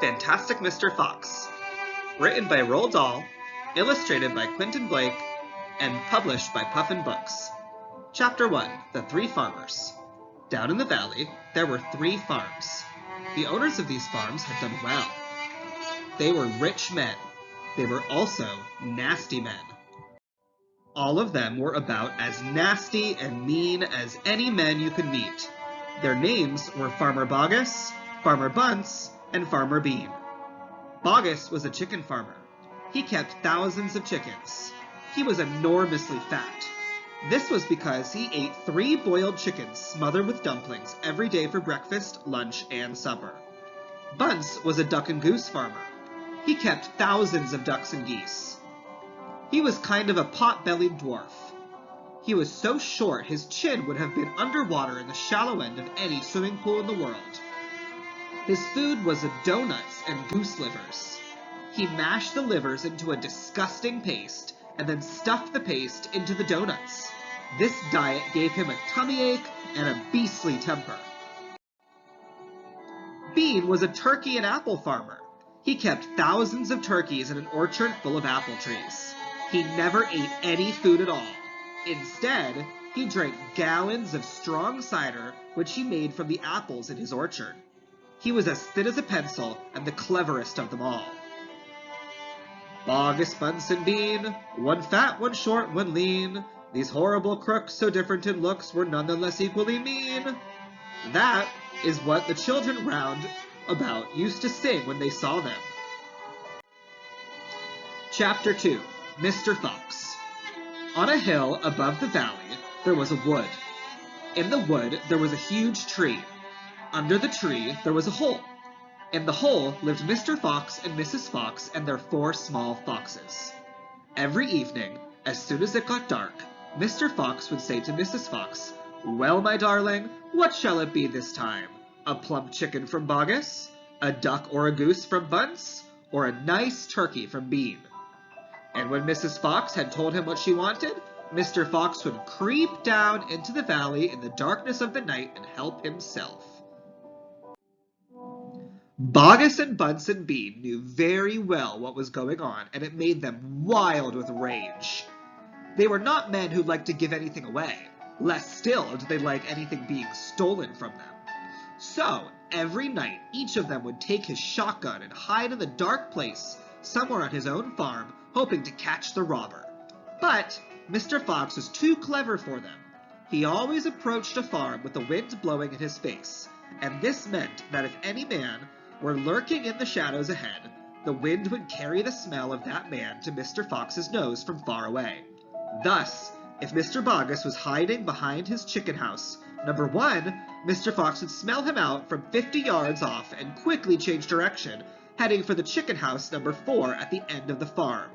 Fantastic Mr. Fox, written by Roald Dahl, illustrated by Quentin Blake, and published by Puffin Books. Chapter 1, The Three Farmers. Down in the valley, there were 3 farms. The owners of these farms had done well. They were rich men. They were also nasty men. All of them were about as nasty and mean as any men you could meet. Their names were Farmer Boggis, Farmer Bunce, and Farmer Bean. Boggis was a chicken farmer. He kept thousands of chickens. He was enormously fat. This was because he ate 3 boiled chickens smothered with dumplings every day for breakfast, lunch, and supper. Bunce was a duck and goose farmer. He kept thousands of ducks and geese. He was kind of a pot-bellied dwarf. He was so short his chin would have been underwater in the shallow end of any swimming pool in the world. His food was donuts and goose livers. He mashed the livers into a disgusting paste and then stuffed the paste into the donuts. This diet gave him a tummy ache and a beastly temper. Bean was a turkey and apple farmer. He kept thousands of turkeys in an orchard full of apple trees. He never ate any food at all. Instead, he drank gallons of strong cider, which he made from the apples in his orchard. He was as thin as a pencil and the cleverest of them all. Boggis, Bunce, and Bean, one fat, one short, one lean. These horrible crooks, so different in looks, were none the less equally mean. That is what the children round about used to sing when they saw them. Chapter 2, Mr. Fox. On a hill above the valley, there was a wood. In the wood, there was a huge tree. Under the tree, there was a hole. In the hole lived Mr. Fox and Mrs. Fox and their 4 small foxes. Every evening, as soon as it got dark, Mr. Fox would say to Mrs. Fox, "Well, my darling, what shall it be this time? A plump chicken from Boggis? A duck or a goose from Bunce? Or a nice turkey from Bean?" And when Mrs. Fox had told him what she wanted, Mr. Fox would creep down into the valley in the darkness of the night and help himself. Boggis and Bunce and Bean knew very well what was going on, and it made them wild with rage. They were not men who liked to give anything away. Less still did they like anything being stolen from them. So, every night, each of them would take his shotgun and hide in the dark place somewhere on his own farm, hoping to catch the robber. But Mr. Fox was too clever for them. He always approached a farm with the wind blowing in his face, and this meant that if any man were lurking in the shadows ahead, the wind would carry the smell of that man to Mr. Fox's nose from far away. Thus, if Mr. Boggis was hiding behind his chicken house, number 1, Mr. Fox would smell him out from 50 yards off and quickly change direction, heading for the chicken house number 4 at the end of the farm.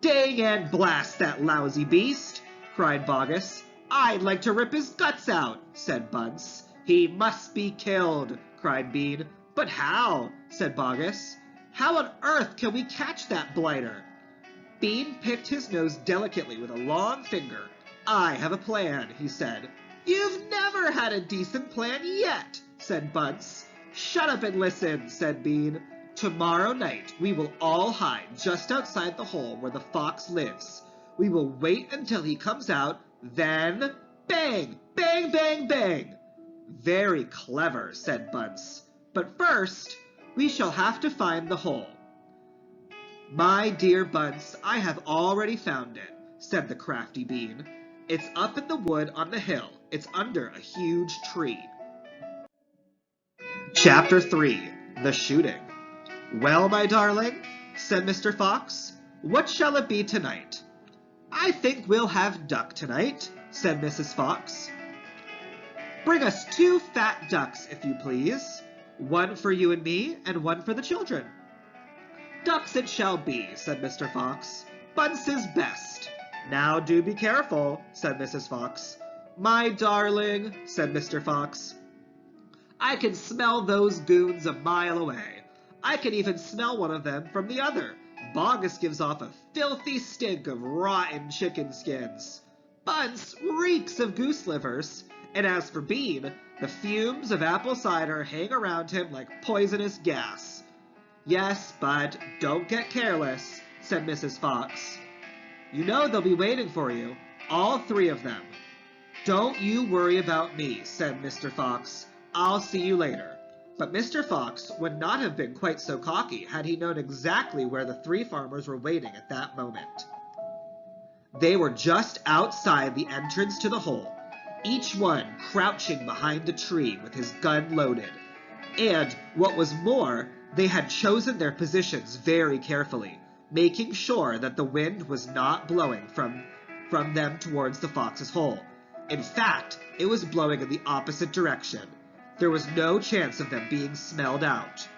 "Dang and blast that lousy beast!" cried Boggis. "I'd like to rip his guts out," said Bunce. "He must be killed," cried Bean. "But how?" said Boggis. "How on earth can we catch that blighter?" Bean picked his nose delicately with a long finger. "I have a plan," he said. "You've never had a decent plan yet," said Bunce. "Shut up and listen," said Bean. "Tomorrow night we will all hide just outside the hole where the fox lives. We will wait until he comes out, then bang, bang, bang, bang." "Very clever," said Bunce. "But first, we shall have to find the hole." "My dear Bunce, I have already found it," said the crafty Bean. "It's up in the wood on the hill. It's under a huge tree." Chapter 3, The Shooting. "Well, my darling," said Mr. Fox, "what shall it be tonight?" "I think we'll have duck tonight," said Mrs. Fox. "Bring us 2 fat ducks, if you please. 1 for you and me, and 1 for the children." "Ducks it shall be," said Mr. Fox. "Bunce is best." "Now do be careful," said Mrs. Fox. "My darling," said Mr. Fox, "I can smell those goons a mile away. I can even smell one of them from the other. Boggis gives off a filthy stink of rotten chicken skins. Bunce reeks of goose livers. And as for Bean, the fumes of apple cider hang around him like poisonous gas. "Yes, Bud, don't get careless," said Mrs. Fox. "You know they'll be waiting for you, all three of them." "Don't you worry about me," said Mr. Fox. "I'll see you later." But Mr. Fox would not have been quite so cocky had he known exactly where the three farmers were waiting at that moment. They were just outside the entrance to the hole, each one crouching behind a tree with his gun loaded. And, what was more, they had chosen their positions very carefully, making sure that the wind was not blowing from them towards the fox's hole. In fact, it was blowing in the opposite direction. There was no chance of them being smelled out.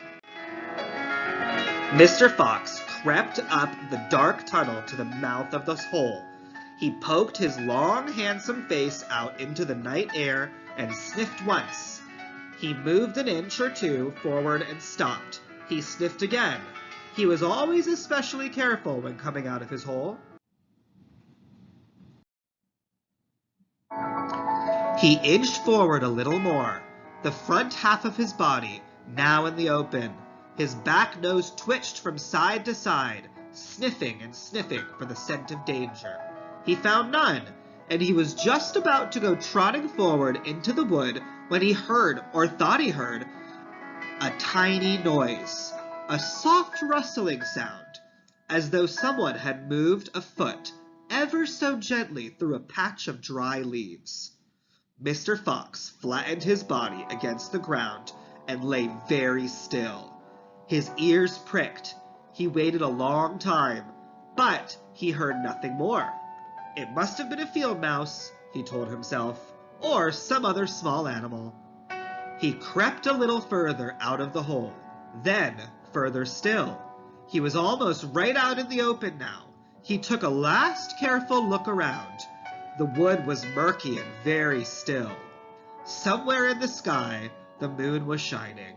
Mr. Fox crept up the dark tunnel to the mouth of the hole. He poked his long, handsome face out into the night air and sniffed once. He moved an inch or two forward and stopped. He sniffed again. He was always especially careful when coming out of his hole. He inched forward a little more, the front half of his body now in the open. His back nose twitched from side to side, sniffing and sniffing for the scent of danger. He found none, and he was just about to go trotting forward into the wood when he heard, or thought he heard, a tiny noise, a soft rustling sound, as though someone had moved a foot ever so gently through a patch of dry leaves. Mr. Fox flattened his body against the ground and lay very still. His ears pricked. He waited a long time, but he heard nothing more. It must have been a field mouse, he told himself, or some other small animal. He crept a little further out of the hole, then further still. He was almost right out in the open now. He took a last careful look around. The wood was murky and very still. Somewhere in the sky, the moon was shining.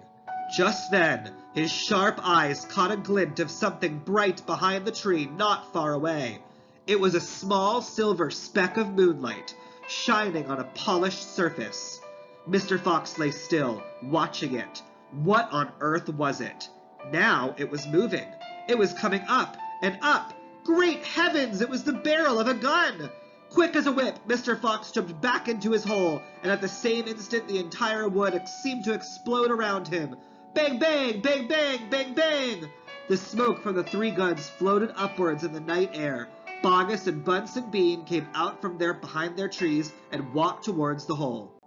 Just then, his sharp eyes caught a glint of something bright behind the tree not far away. It was a small silver speck of moonlight, shining on a polished surface. Mr. Fox lay still, watching it. What on earth was it? Now it was moving. It was coming up and up. Great heavens, it was the barrel of a gun! Quick as a whip, Mr. Fox jumped back into his hole, and at the same instant the entire wood seemed to explode around him. Bang, bang, bang, bang, bang, bang! The smoke from the three guns floated upwards in the night air. Bogus and Bunsen Bean came out from behind their trees and walked towards the hole.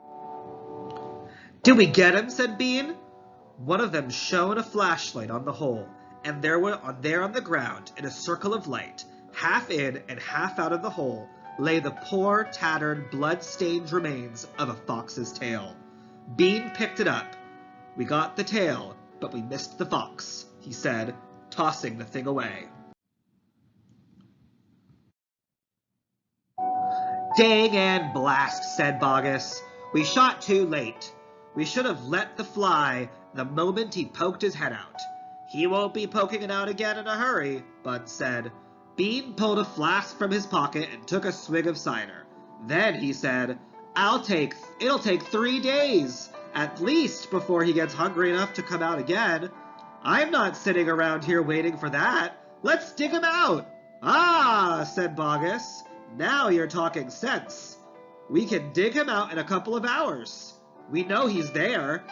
"Did we get him?" said Bean. One of them shone a flashlight on the hole, and there on the ground, in a circle of light, half in and half out of the hole, lay the poor, tattered, blood-stained remains of a fox's tail. Bean picked it up. "We got the tail, but we missed the fox," he said, tossing the thing away. "Dang and blast," said Bogus. "We shot too late. We should have let the fly the moment he poked his head out." "He won't be poking it out again in a hurry," Bud said. Bean pulled a flask from his pocket and took a swig of cider. Then he said, It'll take 3 days, at least, before he gets hungry enough to come out again. I'm not sitting around here waiting for that. Let's dig him out." "Ah," said Bogus, "now you're talking sense. We can dig him out in a couple of hours. We know he's there."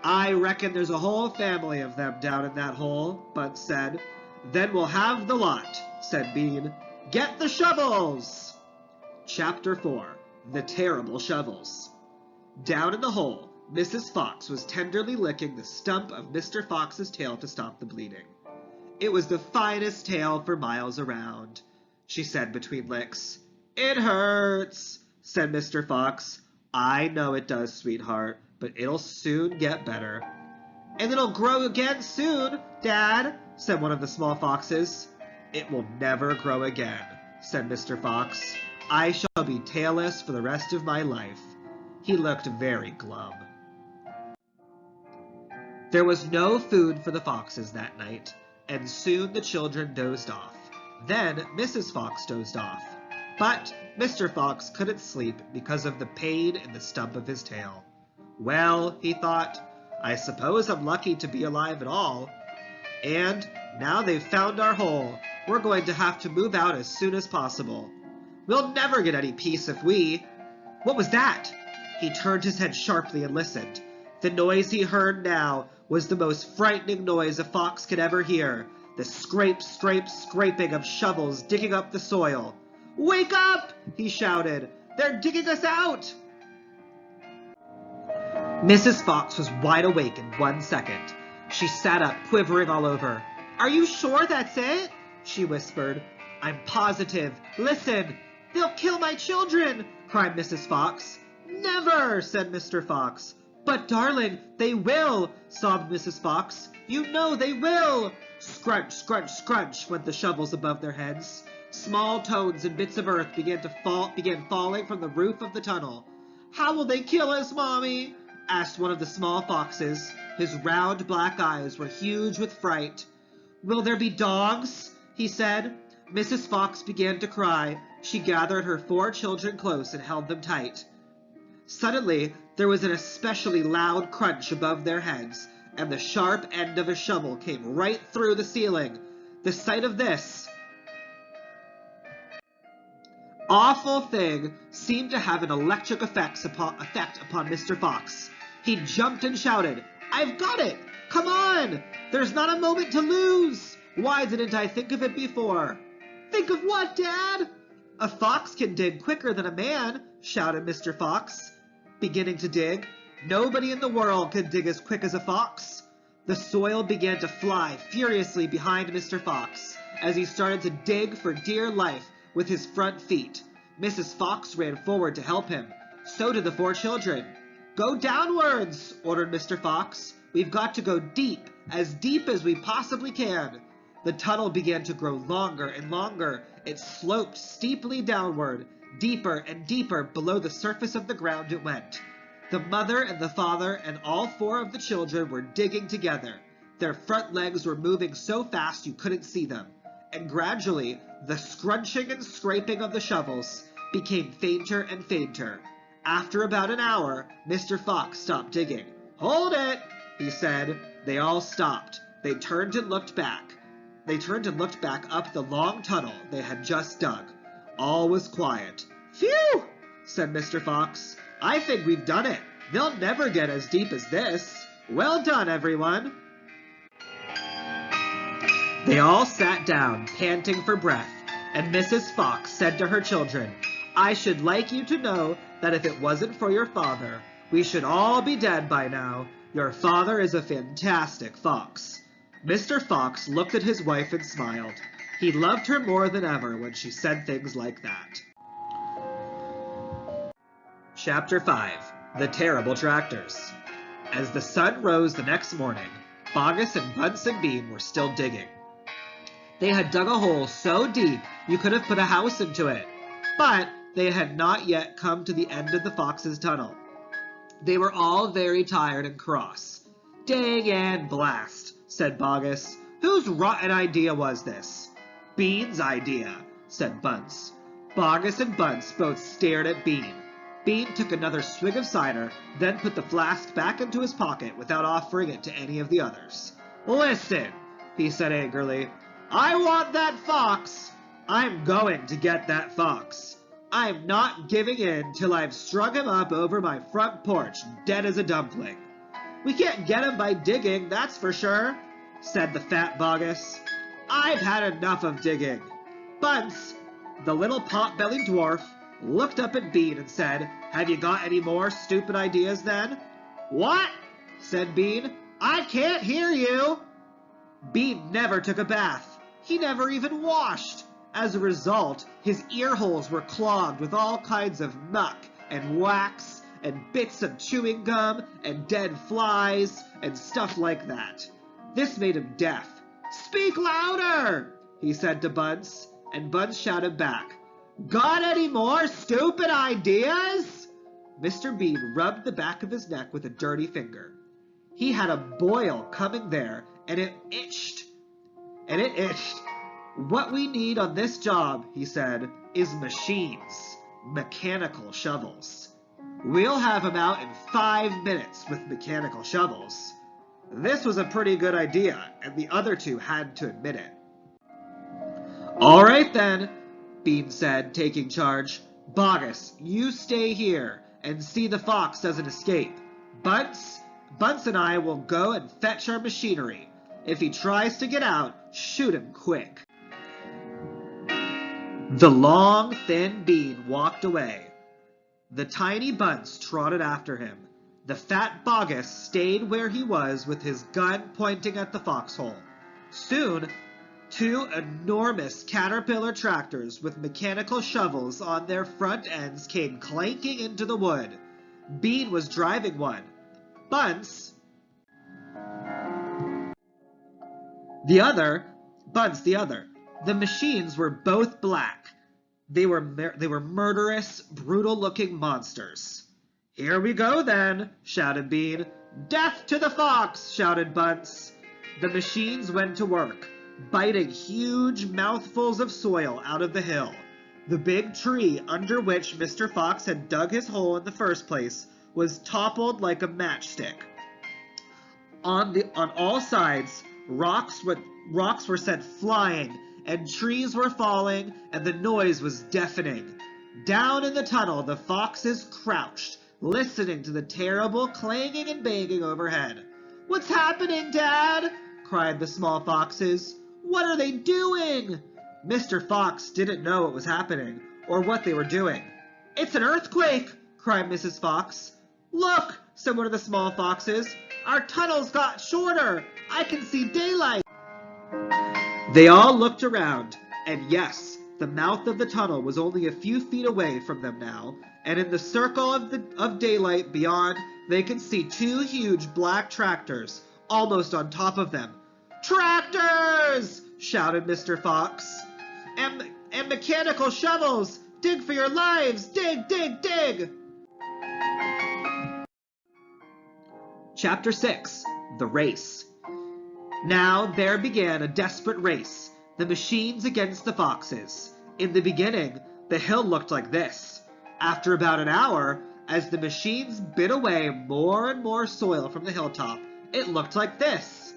"I reckon there's a whole family of them down in that hole," Bud said. "Then we'll have the lot," said Bean. "Get the shovels!" Chapter 4. The Terrible Shovels. Down in the hole, Mrs. Fox was tenderly licking the stump of Mr. Fox's tail to stop the bleeding. "It was the finest tail for miles around," she said between licks. "It hurts," said Mr. Fox. "I know it does, sweetheart, but it'll soon get better." "And it'll grow again soon, Dad," said one of the small foxes. "It will never grow again," said Mr. Fox. "I shall be tailless for the rest of my life." He looked very glum. There was no food for the foxes that night, and soon the children dozed off. Then Mrs. Fox dozed off. But Mr. Fox couldn't sleep because of the pain in the stump of his tail. "Well," he thought, "I suppose I'm lucky to be alive at all." And now they've found our hole. We're going to have to move out as soon as possible. We'll never get any peace if we... What was that? He turned his head sharply and listened. The noise he heard now was the most frightening noise a fox could ever hear. The scrape, scrape, scraping of shovels digging up the soil. "Wake up!" he shouted. "They're digging us out!" Mrs. Fox was wide awake in 1 second. She sat up, quivering all over. "Are you sure that's it?" she whispered. "I'm positive. Listen! They'll kill my children!" cried Mrs. Fox. "Never!" said Mr. Fox. "But, darling, they will!" sobbed Mrs. Fox. "You know they will!" Scrunch, scrunch, scrunch went the shovels above their heads. Small stones and bits of earth began falling from the roof of the tunnel. "How will they kill us, Mommy?" asked one of the small foxes. His round black eyes were huge with fright. "Will there be dogs?" he said. Mrs. Fox began to cry. She gathered her 4 children close and held them tight. Suddenly, there was an especially loud crunch above their heads, and the sharp end of a shovel came right through the ceiling. The sight of this awful thing seemed to have an electric effect upon Mr. Fox. He jumped and shouted, "I've got it! Come on! There's not a moment to lose! Why didn't I think of it before?" "Think of what, Dad?" "A fox can dig quicker than a man," shouted Mr. Fox, beginning to dig. "Nobody in the world can dig as quick as a fox." The soil began to fly furiously behind Mr. Fox as he started to dig for dear life with his front feet. Mrs. Fox ran forward to help him. So did the 4 children. "Go downwards," ordered Mr. Fox. "We've got to go deep as we possibly can." The tunnel began to grow longer and longer. It sloped steeply downward. Deeper and deeper below the surface of the ground it went. The mother and the father and all 4 of the children were digging together. Their front legs were moving so fast you couldn't see them. And gradually, the scrunching and scraping of the shovels became fainter and fainter. After about an hour, Mr. Fox stopped digging. "Hold it," he said. They all stopped. They turned and looked back up the long tunnel they had just dug. All was quiet. "Phew!" said Mr. Fox. "I think we've done it. They'll never get as deep as this. Well done, everyone." They all sat down, panting for breath, and Mrs. Fox said to her children, "I should like you to know that if it wasn't for your father, we should all be dead by now. Your father is a fantastic fox." Mr. Fox looked at his wife and smiled. He loved her more than ever when she said things like that. Chapter 5. The Terrible Tractors. As the sun rose the next morning, Bogus and Bunsen Bean were still digging. They had dug a hole so deep you could have put a house into it, but they had not yet come to the end of the fox's tunnel. They were all very tired and cross. "Dig and blast," said Bogus. "Whose rotten idea was this?" "Bean's idea," said Bunce. Bogus and Bunce both stared at Bean. Bean took another swig of cider, then put the flask back into his pocket without offering it to any of the others. "Listen," he said angrily. "I want that fox. I'm going to get that fox. I'm not giving in till I've strung him up over my front porch, dead as a dumpling." "We can't get him by digging, that's for sure," said the fat Bogus. "I've had enough of digging." Bunce, the little pot-bellied dwarf, looked up at Bean and said, "Have you got any more stupid ideas then?" "What?" said Bean. "I can't hear you." Bean never took a bath. He never even washed. As a result, his ear holes were clogged with all kinds of muck and wax and bits of chewing gum and dead flies and stuff like that. This made him deaf. "Speak louder," he said to Bunce, and Bunce shouted back, "Got any more stupid ideas?" Mr. Bean rubbed the back of his neck with a dirty finger. He had a boil coming there, and it itched. "What we need on this job," he said, "is machines, mechanical shovels. We'll have 'em out in 5 minutes with mechanical shovels." This was a pretty good idea, and the other two had to admit it. All right then, Bean said, taking charge. Bogus, you stay here and see the fox doesn't escape. Bunce and I will go and fetch our machinery. If he tries to get out, shoot him quick. The long, thin Bean walked away. The tiny Bunce trotted after him. The fat Bogus stayed where he was with his gun pointing at the foxhole. Soon, two enormous caterpillar tractors with mechanical shovels on their front ends came clanking into the wood. Bean was driving one. Bunce the other. The machines were both black. They were murderous, brutal-looking monsters. Here we go, then, shouted Bean. Death to the fox, shouted Bunce. The machines went to work, biting huge mouthfuls of soil out of the hill. The big tree under which Mr. Fox had dug his hole in the first place was toppled like a matchstick. On all sides, rocks were sent flying, and trees were falling, and the noise was deafening. Down in the tunnel, the foxes crouched, listening to the terrible clanging and banging overhead. What's happening, Dad? Cried the small foxes. What are they doing? Mr. Fox didn't know what was happening, or what they were doing. It's an earthquake, cried Mrs. Fox. Look, said one of the small foxes. Our tunnels got shorter. I can see daylight. They all looked around, and yes, the mouth of the tunnel was only a few feet away from them now, and in the circle of daylight beyond, they could see two huge black tractors, almost on top of them. Tractors! Shouted Mr. Fox. And mechanical shovels! Dig for your lives! Dig, dig, dig! Chapter 6. The Race. Now there began a desperate race, the machines against the foxes. In the beginning, the hill looked like this. After about an hour, as the machines bit away more and more soil from the hilltop, it looked like this.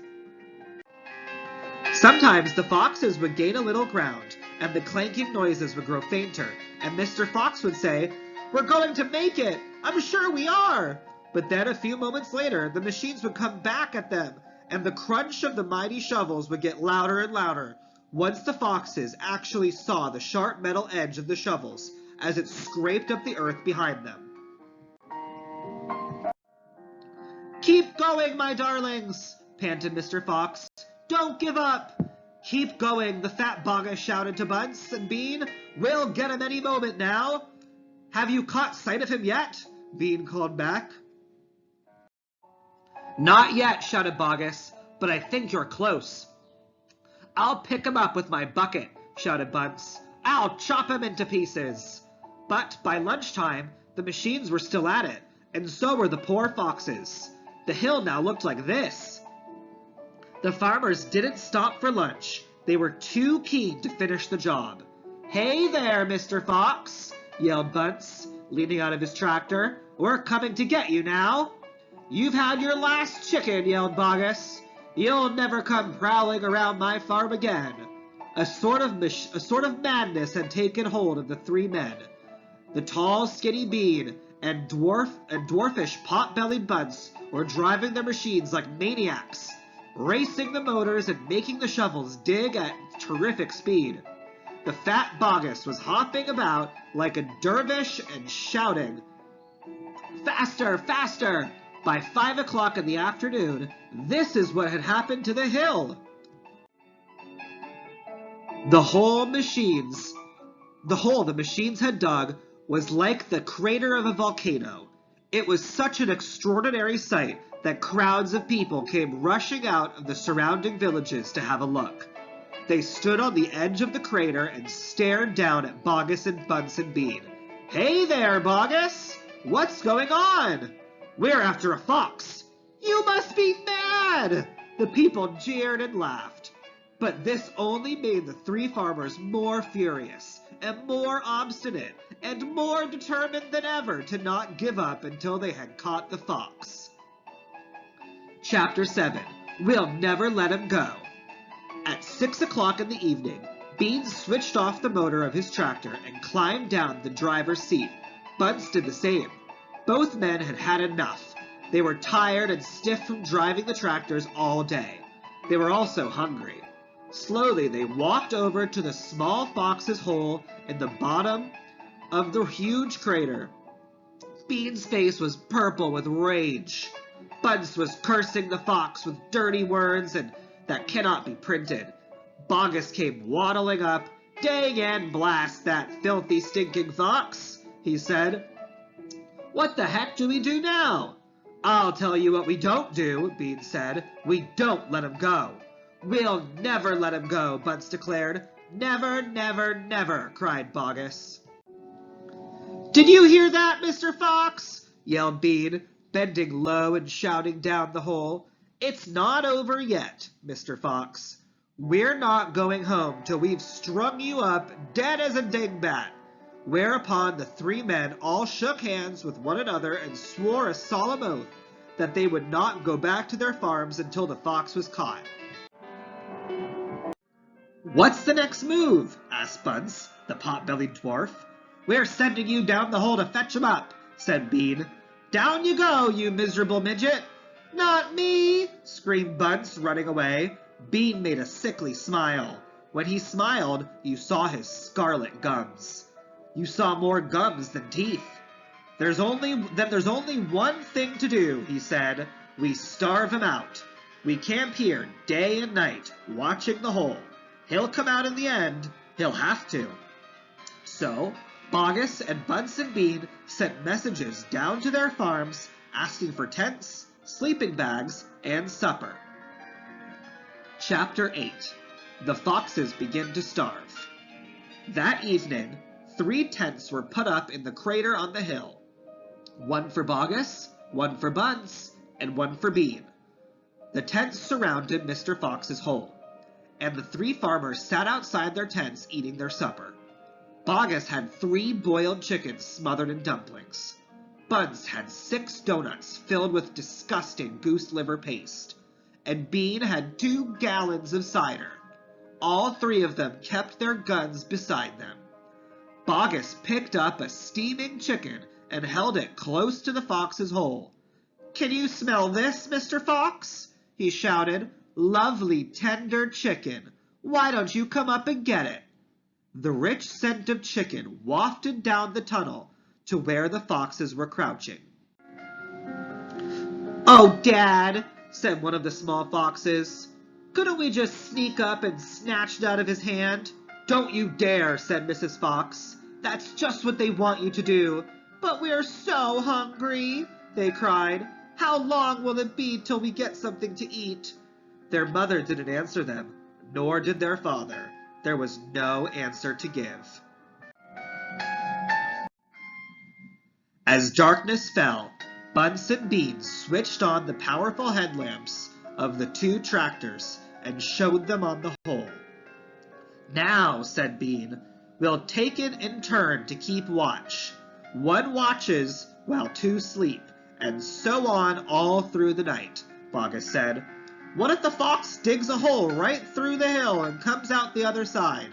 Sometimes the foxes would gain a little ground, and the clanking noises would grow fainter, and Mr. Fox would say, We're going to make it! I'm sure we are! But then a few moments later, the machines would come back at them, and the crunch of the mighty shovels would get louder and louder, once the foxes actually saw the sharp metal edge of the shovels as it scraped up the earth behind them. Keep going, my darlings, panted Mr. Fox. Don't give up. Keep going, the fat Bogus shouted to Bunce and Bean. We'll get him any moment now. Have you caught sight of him yet? Bean called back. Not yet, shouted Bogus, but I think you're close. I'll pick him up with my bucket, shouted Bunce. I'll chop him into pieces. But by lunchtime, the machines were still at it, and so were the poor foxes. The hill now looked like this. The farmers didn't stop for lunch. They were too keen to finish the job. Hey there, Mr. Fox, yelled Bunce, leaning out of his tractor. We're coming to get you now. You've had your last chicken, yelled Bogus. You'll never come prowling around my farm again. A sort of madness had taken hold of the three men. The tall, skinny Bean and dwarfish pot-bellied Bunce were driving their machines like maniacs, racing the motors and making the shovels dig at terrific speed. The fat Bogus was hopping about like a dervish and shouting, Faster, faster! By 5 o'clock in the afternoon, this is what had happened to the hill. The hole the machines had dug was like the crater of a volcano. It was such an extraordinary sight that crowds of people came rushing out of the surrounding villages to have a look. They stood on the edge of the crater and stared down at Bogus and Bunce and Bean. Hey there, Bogus! What's going on? We're after a fox. You must be mad! The people jeered and laughed. But this only made the three farmers more furious, and more obstinate, and more determined than ever to not give up until they had caught the fox. Chapter 7. We'll Never Let Him Go. At 6 o'clock in the evening, Bean switched off the motor of his tractor and climbed down the driver's seat. Bunce did the same. Both men had had enough. They were tired and stiff from driving the tractors all day. They were also hungry. Slowly, they walked over to the small fox's hole in the bottom of the huge crater. Bean's face was purple with rage. Bunce was cursing the fox with dirty words that cannot be printed. Bogus came waddling up. "Dang and blast that filthy, stinking fox," he said. "What the heck do we do now?" "I'll tell you what we don't do," Bean said. "We don't let him go." "We'll never let him go," Bunce declared. "Never, never, never," cried Bogus. "Did you hear that, Mr. Fox?" yelled Bean, bending low and shouting down the hole. "It's not over yet, Mr. Fox. We're not going home till we've strung you up dead as a dingbat." Whereupon the three men all shook hands with one another and swore a solemn oath that they would not go back to their farms until the fox was caught. "What's the next move?" asked Bunce, the pot-bellied dwarf. "We're sending you down the hole to fetch him up," said Bean. "Down you go, you miserable midget." "Not me!" screamed Bunce, running away. Bean made a sickly smile. When he smiled, you saw his scarlet gums. You saw more gums than teeth. There's only one thing to do," he said. "We starve him out. We camp here day and night, watching the hole. He'll come out in the end. He'll have to." So, Bogus and Bunce and Bean sent messages down to their farms asking for tents, sleeping bags, and supper. Chapter 8. The Foxes Begin to Starve. That evening, 3 tents were put up in the crater on the hill. One for Bogus, one for Bunce, and one for Bean. The tents surrounded Mr. Fox's hole, and the 3 farmers sat outside their tents eating their supper. Bogus had 3 boiled chickens smothered in dumplings. Bunce had 6 donuts filled with disgusting goose liver paste, and Bean had 2 gallons of cider. All 3 of them kept their guns beside them. Bogus picked up a steaming chicken and held it close to the fox's hole. "Can you smell this, Mr. Fox?" he shouted. "Lovely, tender chicken. Why don't you come up and get it?" The rich scent of chicken wafted down the tunnel to where the foxes were crouching. "Oh, Dad," said one of the small foxes. "Couldn't we just sneak up and snatch it out of his hand?" "Don't you dare," said Mrs. Fox. "That's just what they want you to do." "But we're so hungry," they cried. "How long will it be till we get something to eat?" Their mother didn't answer them, nor did their father. There was no answer to give. As darkness fell, Bunce and Bean switched on the powerful headlamps of the 2 tractors and showed them on the hole. "Now," said Bean, "we'll take it in turn to keep watch. 1 watches while 2 sleep, and so on all through the night," Bogus said. "What if the fox digs a hole right through the hill and comes out the other side?"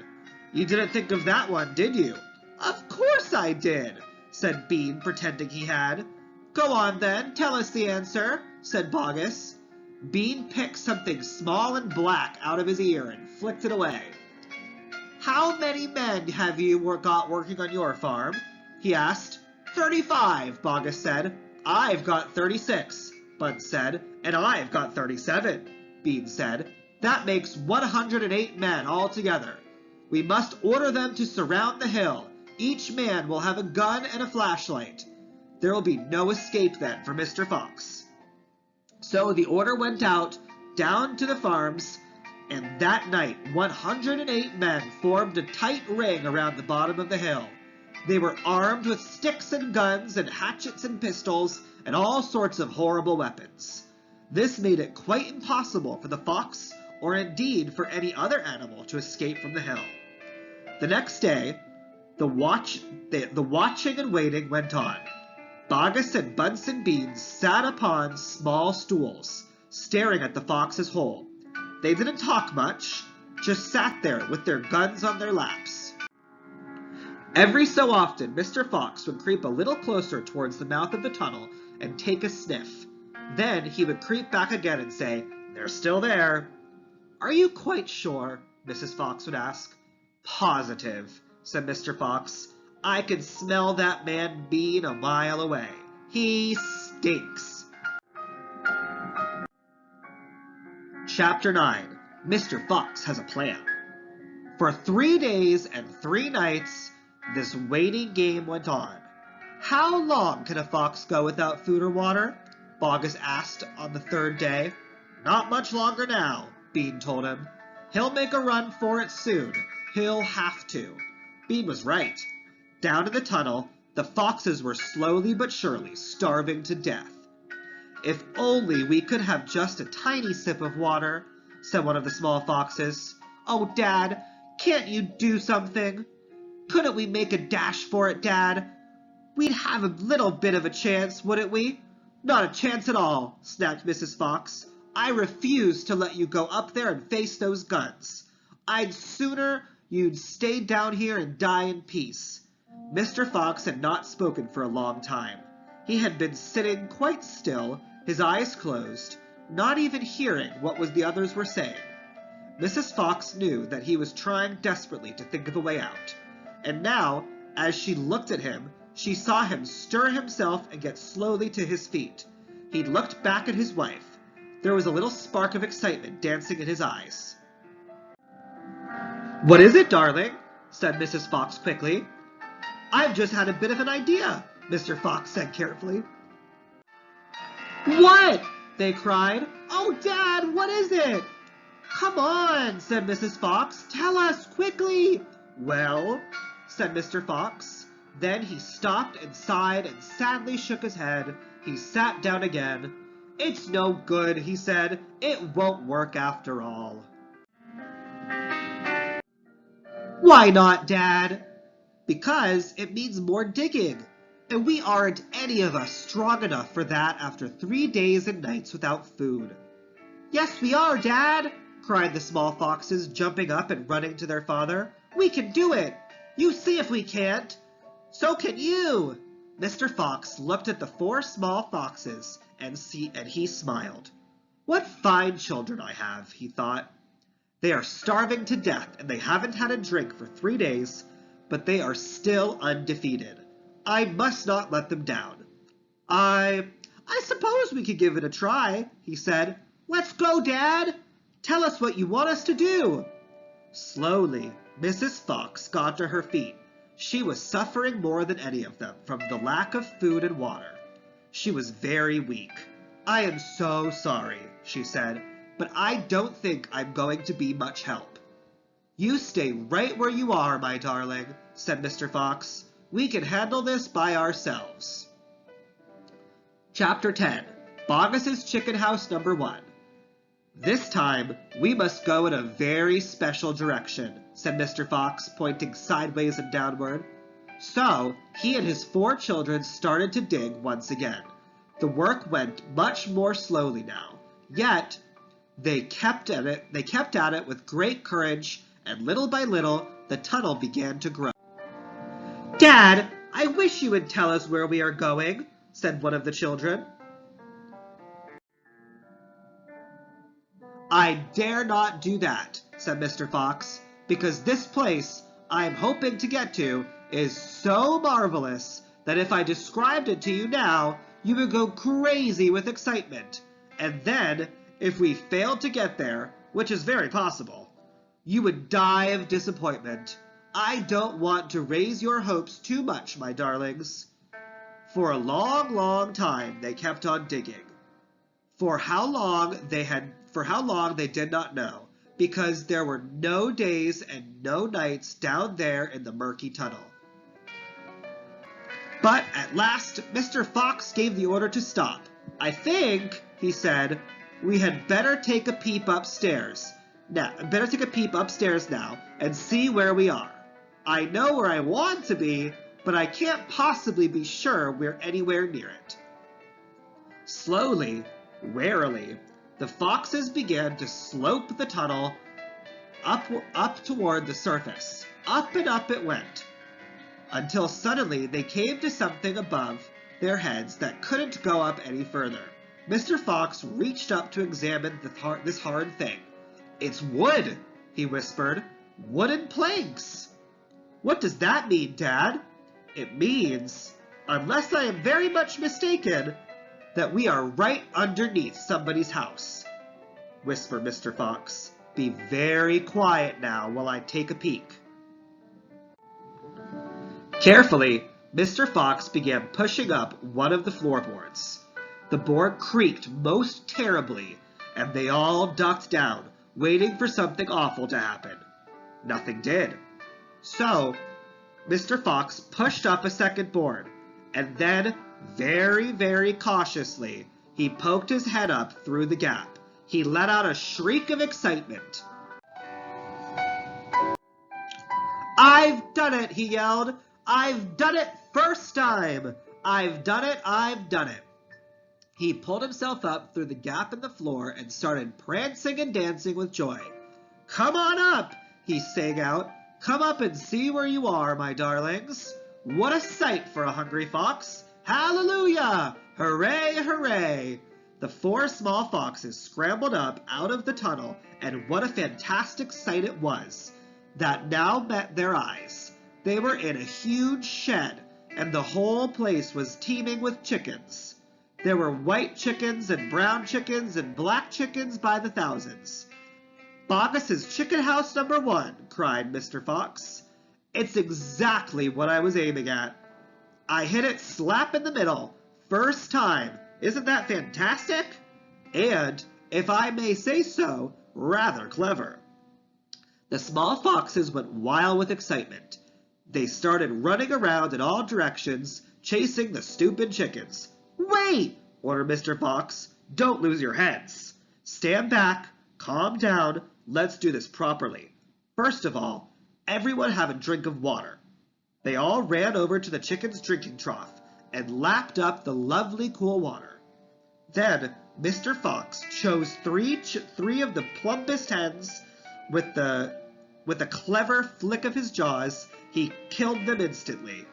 "You didn't think of that one, did you?" "Of course I did," said Bean, pretending he had. "Go on then, tell us the answer," said Bogus. Bean picked something small and black out of his ear and flicked it away. "How many men have you got working on your farm?" he asked. 35, Bogus said. "I've got 36, Bunce said. "And I've got 37, Bean said. "That makes 108 men altogether. We must order them to surround the hill. Each man will have a gun and a flashlight. There will be no escape then for Mr. Fox." So the order went out down to the farms, and that night 108 men formed a tight ring around the bottom of the hill. They were armed with sticks and guns and hatchets and pistols and all sorts of horrible weapons. This made it quite impossible for the fox, or indeed for any other animal, to escape from the hill. The next day, the watching and waiting went on. Bogus and Bunce and Bean sat upon small stools, staring at the fox's hole. They didn't talk much, just sat there with their guns on their laps. Every so often, Mr. Fox would creep a little closer towards the mouth of the tunnel and take a sniff. Then he would creep back again and say, "They're still there." "Are you quite sure?" Mrs. Fox would ask. "Positive," said Mr. Fox. "I can smell that man Bean a mile away. He stinks." Chapter 9. Mr. Fox Has a Plan. For 3 days and 3 nights, this waiting game went on. "How long can a fox go without food or water?" Bogus asked on the 3rd day. "Not much longer now," Bean told him. "He'll make a run for it soon. He'll have to." Bean was right. Down in the tunnel, the foxes were slowly but surely starving to death. "If only we could have just a tiny sip of water," said one of the small foxes. "Oh, Dad, can't you do something? Couldn't we make a dash for it, Dad? We'd have a little bit of a chance, wouldn't we?" "Not a chance at all," snapped Mrs. Fox. "I refuse to let you go up there and face those guns. I'd sooner you'd stay down here and die in peace." Mr. Fox had not spoken for a long time. He had been sitting quite still, his eyes closed, not even hearing what the others were saying. Mrs. Fox knew that he was trying desperately to think of a way out. And now, as she looked at him, she saw him stir himself and get slowly to his feet. He looked back at his wife. There was a little spark of excitement dancing in his eyes. "What is it, darling?" said Mrs. Fox quickly. "I've just had a bit of an idea," Mr. Fox said carefully. "What?" they cried. "Oh, Dad, what is it?" "Come on," said Mrs. Fox. "Tell us, quickly." "Well," said Mr. Fox. Then he stopped and sighed and sadly shook his head. He sat down again. "It's no good," he said. "It won't work after all." "Why not, Dad?" "Because it means more digging, and we aren't any of us strong enough for that after 3 days and nights without food." "Yes, we are, Dad!" cried the small foxes, jumping up and running to their father. "We can do it! You see if we can't! So can you!" Mr. Fox looked at the 4 small foxes, and he smiled. "What fine children I have," he thought. "They are starving to death, and they haven't had a drink for 3 days, but they are still undefeated. I must not let them down." I suppose we could give it a try," he said. "Let's go, Dad! Tell us what you want us to do." Slowly, Mrs. Fox got to her feet. She was suffering more than any of them from the lack of food and water. She was very weak. "I am so sorry," she said, "but I don't think I'm going to be much help." "You stay right where you are, my darling," said Mr. Fox. "We can handle this by ourselves." Chapter 10. Bogus's Chicken House Number 1. "This time, we must go in a very special direction," said Mr. Fox, pointing sideways and downward. So, he and his 4 children started to dig once again. The work went much more slowly now, yet they kept at it with great courage, and little by little, the tunnel began to grow. "Dad, I wish you would tell us where we are going," said one of the children. "I dare not do that," said Mr. Fox, "because this place I am hoping to get to is so marvelous that if I described it to you now, you would go crazy with excitement. And then, if we failed to get there, which is very possible, you would die of disappointment. I don't want to raise your hopes too much, my darlings." For a long, long time they kept on digging. For how long they did not know, because there were no days and no nights down there in the murky tunnel. But at last Mr. Fox gave the order to stop. "I think," he said, "we had better take a peep upstairs. Now, and see where we are. I know where I want to be, but I can't possibly be sure we're anywhere near it." Slowly, warily, the foxes began to slope the tunnel up toward the surface. Up and up it went, until suddenly they came to something above their heads that couldn't go up any further. Mr. Fox reached up to examine this hard thing. "It's wood," he whispered. "Wooden planks." "What does that mean, Dad?" "It means, unless I am very much mistaken, that we are right underneath somebody's house," whispered Mr. Fox. "Be very quiet now while I take a peek." Carefully, Mr. Fox began pushing up one of the floorboards. The board creaked most terribly, and they all ducked down, waiting for something awful to happen. Nothing did. So, Mr. Fox pushed up a second board, and then, very, very cautiously, he poked his head up through the gap. He let out a shriek of excitement. "I've done it!" he yelled. "I've done it first time! I've done it! I've done it!" He pulled himself up through the gap in the floor and started prancing and dancing with joy. "Come on up!" he sang out. "Come up and see where you are, my darlings. What a sight for a hungry fox! Hallelujah! Hooray, hooray!" The four small foxes scrambled up out of the tunnel, and what a fantastic sight it was that now met their eyes. They were in a huge shed, and the whole place was teeming with chickens. There were white chickens and brown chickens and black chickens by the thousands. "Bogus's chicken house number 1, cried Mr. Fox. "It's exactly what I was aiming at. I hit it slap in the middle, first time. Isn't that fantastic? And, if I may say so, rather clever." The small foxes went wild with excitement. They started running around in all directions, chasing the stupid chickens. "Wait!" ordered Mr. Fox. "Don't lose your heads. Stand back, calm down, let's do this properly. First of all, everyone have a drink of water." They all ran over to the chicken's drinking trough and lapped up the lovely cool water. Then Mr. Fox chose three of the plumpest hens. With a clever flick of his jaws, he killed them instantly.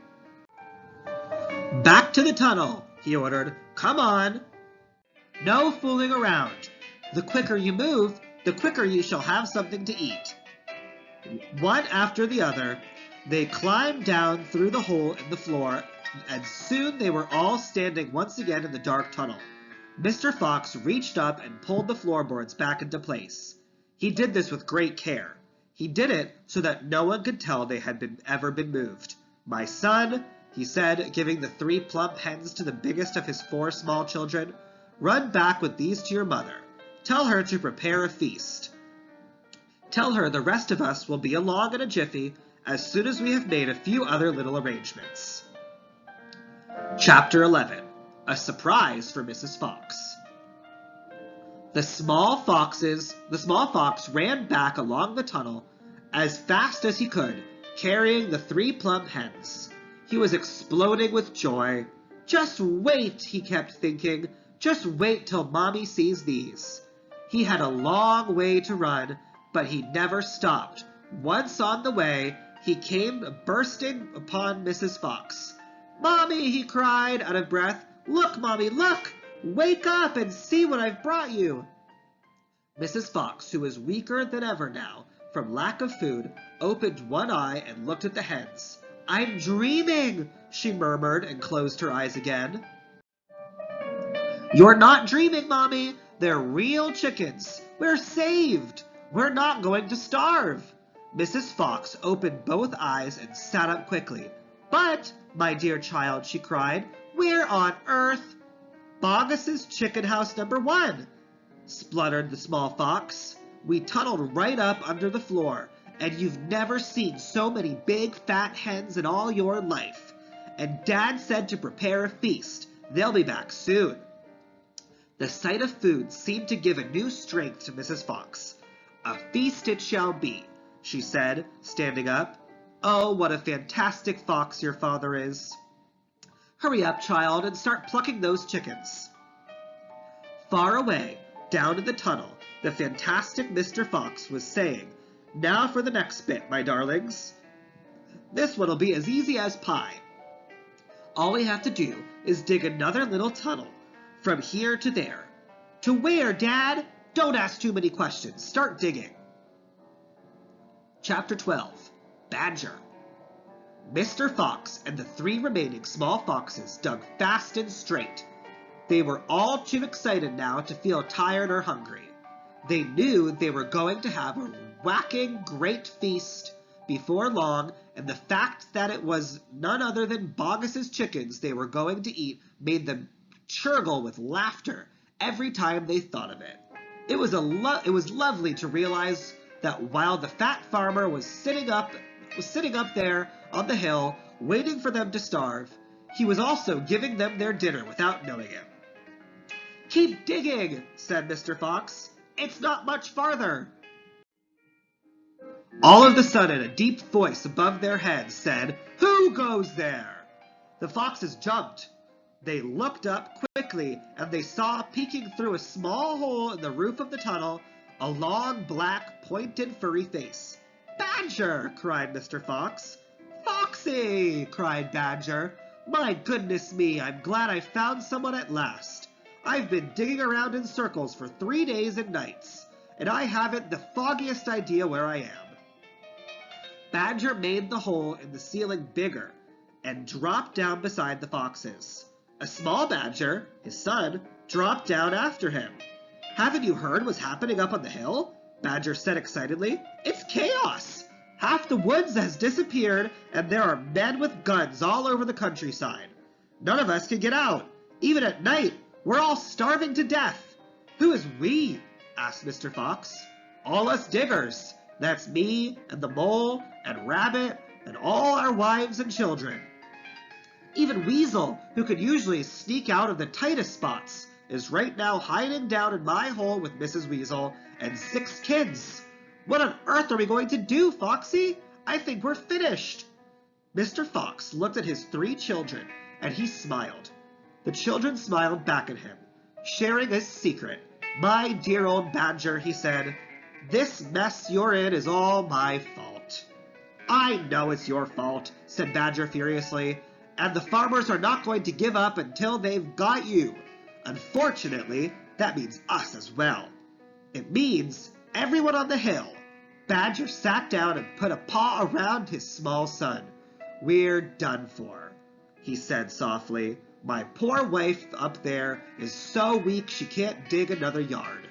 "Back to the tunnel," he ordered. "Come on. No fooling around. The quicker you move, the quicker you shall have something to eat." One after the other, they climbed down through the hole in the floor, and soon they were all standing once again in the dark tunnel. Mr. Fox reached up and pulled the floorboards back into place. He did this with great care. He did it so that no one could tell they had ever been moved. "My son," he said, giving the 3 plump hens to the biggest of his 4 small children, "run back with these to your mother. Tell her to prepare a feast. Tell her the rest of us will be along in a jiffy as soon as we have made a few other little arrangements." Chapter 11. A Surprise for Mrs. Fox. The small fox ran back along the tunnel as fast as he could, carrying the 3 plump hens. He was exploding with joy. "Just wait," he kept thinking. "Just wait till Mommy sees these." He had a long way to run, but he never stopped. Once on the way, he came bursting upon Mrs. Fox. "Mommy," he cried, out of breath. "Look, Mommy, look! Wake up and see what I've brought you." Mrs. Fox, who was weaker than ever now from lack of food, opened one eye and looked at the hens. "I'm dreaming," she murmured and closed her eyes again. "You're not dreaming, Mommy. They're real chickens. We're saved. We're not going to starve." Mrs. Fox opened both eyes and sat up quickly. "But, my dear child," she cried, "where on earth—" "Bogus's chicken house number 1, spluttered the small fox. "We tunneled right up under the floor, and you've never seen so many big fat hens in all your life. And Dad said to prepare a feast. They'll be back soon." The sight of food seemed to give a new strength to Mrs. Fox. "A feast it shall be," she said, standing up. "Oh, what a fantastic fox your father is. Hurry up, child, and start plucking those chickens." Far away, Down in the tunnel, the fantastic Mr. Fox was saying, "Now for the next bit, my darlings. This one'll be as easy as pie. All we have to do is dig another little tunnel from here to there." "To where, Dad? Don't ask too many questions. Start digging." Chapter 12. Badger. Mr. Fox and the 3 remaining small foxes dug fast and straight. They were all too excited now to feel tired or hungry. They knew they were going to have a whacking great feast before long, and the fact that it was none other than Boggis's chickens they were going to eat made them churgle with laughter every time they thought of it. It was lovely to realize that while the fat farmer was sitting up there on the hill waiting for them to starve, he was also giving them their dinner without knowing it. "Keep digging," said Mr. Fox. "It's not much farther." All of a sudden, a deep voice above their heads said, "Who goes there?" The foxes jumped. They looked up quickly, and they saw, peeking through a small hole in the roof of the tunnel, a long, black, pointed, furry face. "Badger!" cried Mr. Fox. "Foxy!" cried Badger. "My goodness me, I'm glad I found someone at last. I've been digging around in circles for 3 days and nights, and I haven't the foggiest idea where I am." Badger made the hole in the ceiling bigger and dropped down beside the foxes. A small badger, his son, dropped down after him. "Haven't you heard what's happening up on the hill?" Badger said excitedly. "It's chaos! Half the woods has disappeared, and there are men with guns all over the countryside. None of us can get out. Even at night, we're all starving to death." "Who is we?" asked Mr. Fox. "All us diggers. That's me, and the mole, and Rabbit, and all our wives and children. Even Weasel, who could usually sneak out of the tightest spots, is right now hiding down in my hole with Mrs. Weasel and 6 kids. What on earth are we going to do, Foxy? I think we're finished." Mr. Fox looked at his 3 children, and he smiled. The children smiled back at him, sharing his secret. "My dear old Badger," he said, "this mess you're in is all my fault." "I know it's your fault," said Badger furiously, "and the farmers are not going to give up until they've got you. Unfortunately, that means us as well. It means everyone on the hill." Badger sat down and put a paw around his small son. "We're done for," he said softly. "My poor wife up there is so weak she can't dig another yard."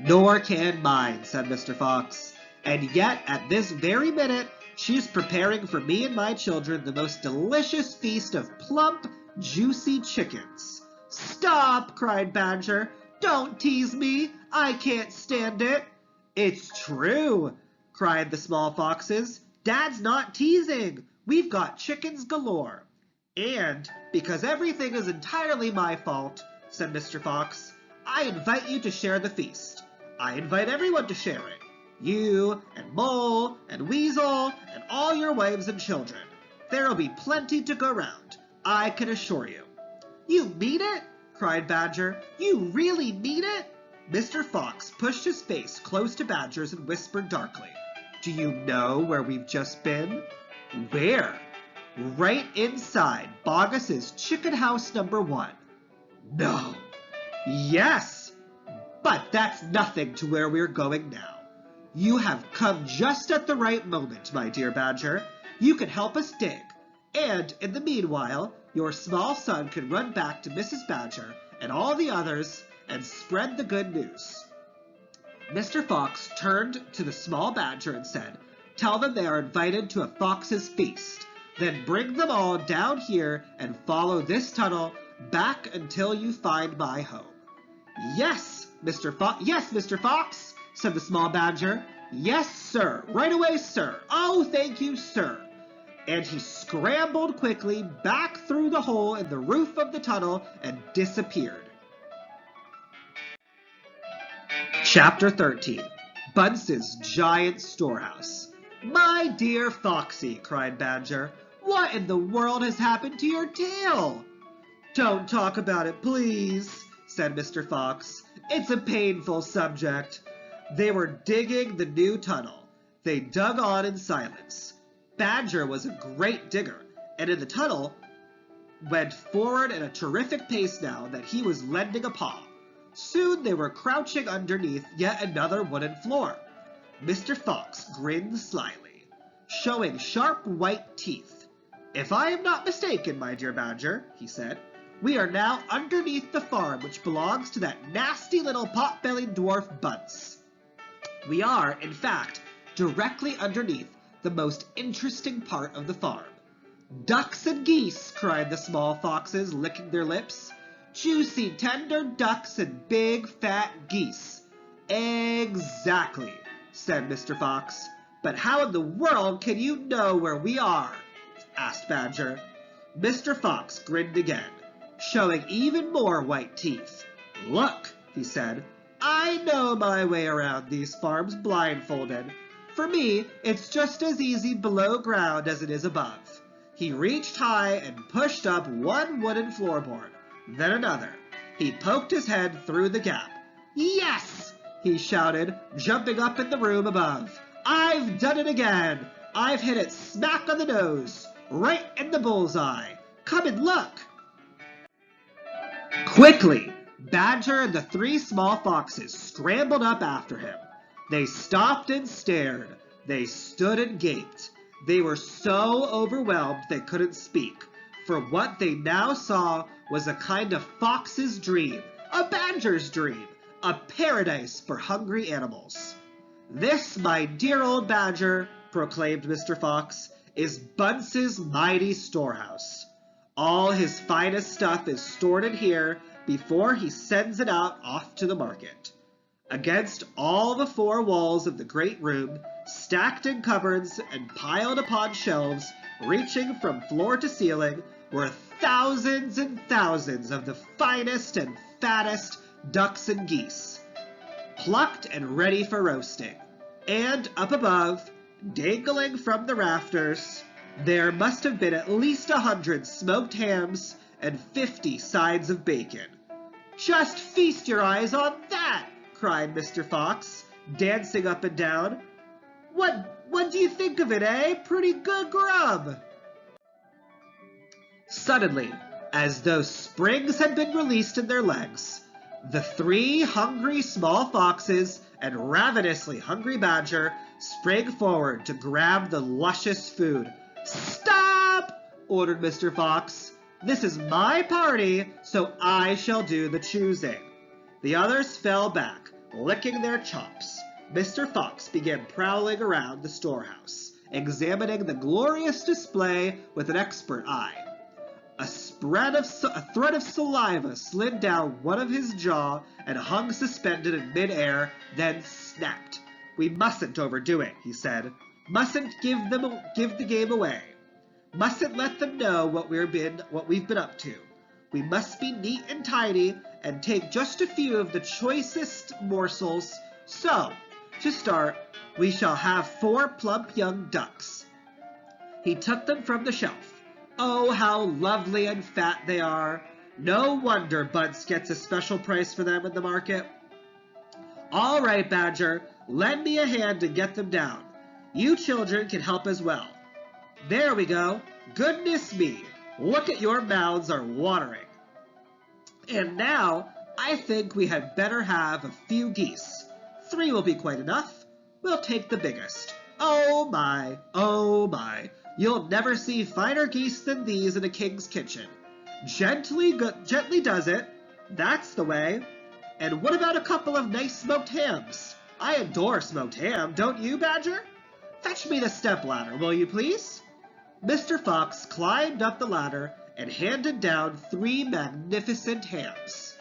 "Nor can mine," said Mr. Fox. "And yet, at this very minute, she's preparing for me and my children the most delicious feast of plump, juicy chickens." "Stop!" cried Badger. "Don't tease me. I can't stand it." "It's true," cried the small foxes. "Dad's not teasing. We've got chickens galore." "And because everything is entirely my fault," said Mr. Fox, "I invite you to share the feast. I invite everyone to share it. You and Mole and Weasel and all your wives and children. There'll be plenty to go round, I can assure you." "You mean it?" cried Badger. "You really mean it?" Mr. Fox pushed his face close to Badger's and whispered darkly, "Do you know where we've just been?" "Where?" "Right inside Boggis's chicken house number 1. "No." "Yes." "But that's nothing to where we're going now. You have come just at the right moment, my dear Badger. You can help us dig, and in the meanwhile, your small son can run back to Mrs. Badger and all the others and spread the good news." Mr. Fox turned to the small badger and said, "Tell them they are invited to a fox's feast. Then bring them all down here and follow this tunnel back until you find my home." Yes, Mr. Fox, said the small badger. "Yes, sir. Right away, sir. Oh, thank you, sir." And he scrambled quickly back through the hole in the roof of the tunnel and disappeared. Chapter 13. Bunce's Giant Storehouse. "My dear Foxy," cried Badger, "what in the world has happened to your tail?" "Don't talk about it, please," said Mr. Fox. "It's a painful subject." They were digging the new tunnel. They dug on in silence. Badger was a great digger, and in the tunnel went forward at a terrific pace now that he was lending a paw. Soon they were crouching underneath yet another wooden floor. Mr. Fox grinned slyly, showing sharp white teeth. "If I am not mistaken, my dear Badger," he said, "we are now underneath the farm which belongs to that nasty little pot-bellied dwarf Bunce. We are, in fact, directly underneath the most interesting part of the farm." "Ducks and geese!" cried the small foxes, licking their lips. "Juicy, tender ducks and big, fat geese." "Exactly," said Mr. Fox. "But how in the world can you know where we are?" asked Badger. Mr. Fox grinned again, showing even more white teeth. "Look," he said, "I know my way around these farms blindfolded. For me, it's just as easy below ground as it is above." He reached high and pushed up one wooden floorboard, then another. He poked his head through the gap. "Yes!" he shouted, jumping up in the room above. "I've done it again! I've hit it smack on the nose, right in the bullseye. Come and look!" Quickly, Badger and the three small foxes scrambled up after him. They stopped and stared. They stood and gaped. They were so overwhelmed they couldn't speak, for what they now saw was a kind of fox's dream, a badger's dream, a paradise for hungry animals. "This, my dear old Badger," proclaimed Mr. Fox, "is Bunce's mighty storehouse. All his finest stuff is stored in here before he sends it out off to the market." Against all the four walls of the great room, stacked in cupboards and piled upon shelves, reaching from floor to ceiling, were thousands and thousands of the finest and fattest ducks and geese, plucked and ready for roasting. And up above, dangling from the rafters, there must have been at least 100 smoked hams and 50 sides of bacon. "Just feast your eyes on that!" cried Mr. Fox, dancing up and down. What do you think of it, eh? Pretty good grub." Suddenly, as though springs had been released in their legs, the three hungry small foxes and ravenously hungry Badger sprang forward to grab the luscious food. "Stop!" ordered Mr. Fox. "This is my party, so I shall do the choosing." The others fell back, licking their chops. Mr. Fox began prowling around the storehouse, examining the glorious display with an expert eye. A thread of saliva slid down one of his jaw and hung suspended in midair, then snapped. "We mustn't overdo it," he said. "Mustn't give the game away. Mustn't let them know what we've been up to. We must be neat and tidy and take just a few of the choicest morsels. So, to start, we shall have 4 plump young ducks." He took them from the shelf. "Oh, how lovely and fat they are! No wonder Bunce gets a special price for them in the market." "All right, Badger, lend me a hand to get them down. You children can help as well. There we go. Goodness me, look at your mouths are watering. And now, I think we had better have a few geese. 3 will be quite enough. We'll take the biggest. Oh my, you'll never see finer geese than these in a king's kitchen. Gently does it. That's the way. And what about a couple of nice smoked hams? I adore smoked ham, don't you, Badger? Fetch me the step-ladder, will you please?" Mr. Fox climbed up the ladder and handed down 3 magnificent hams.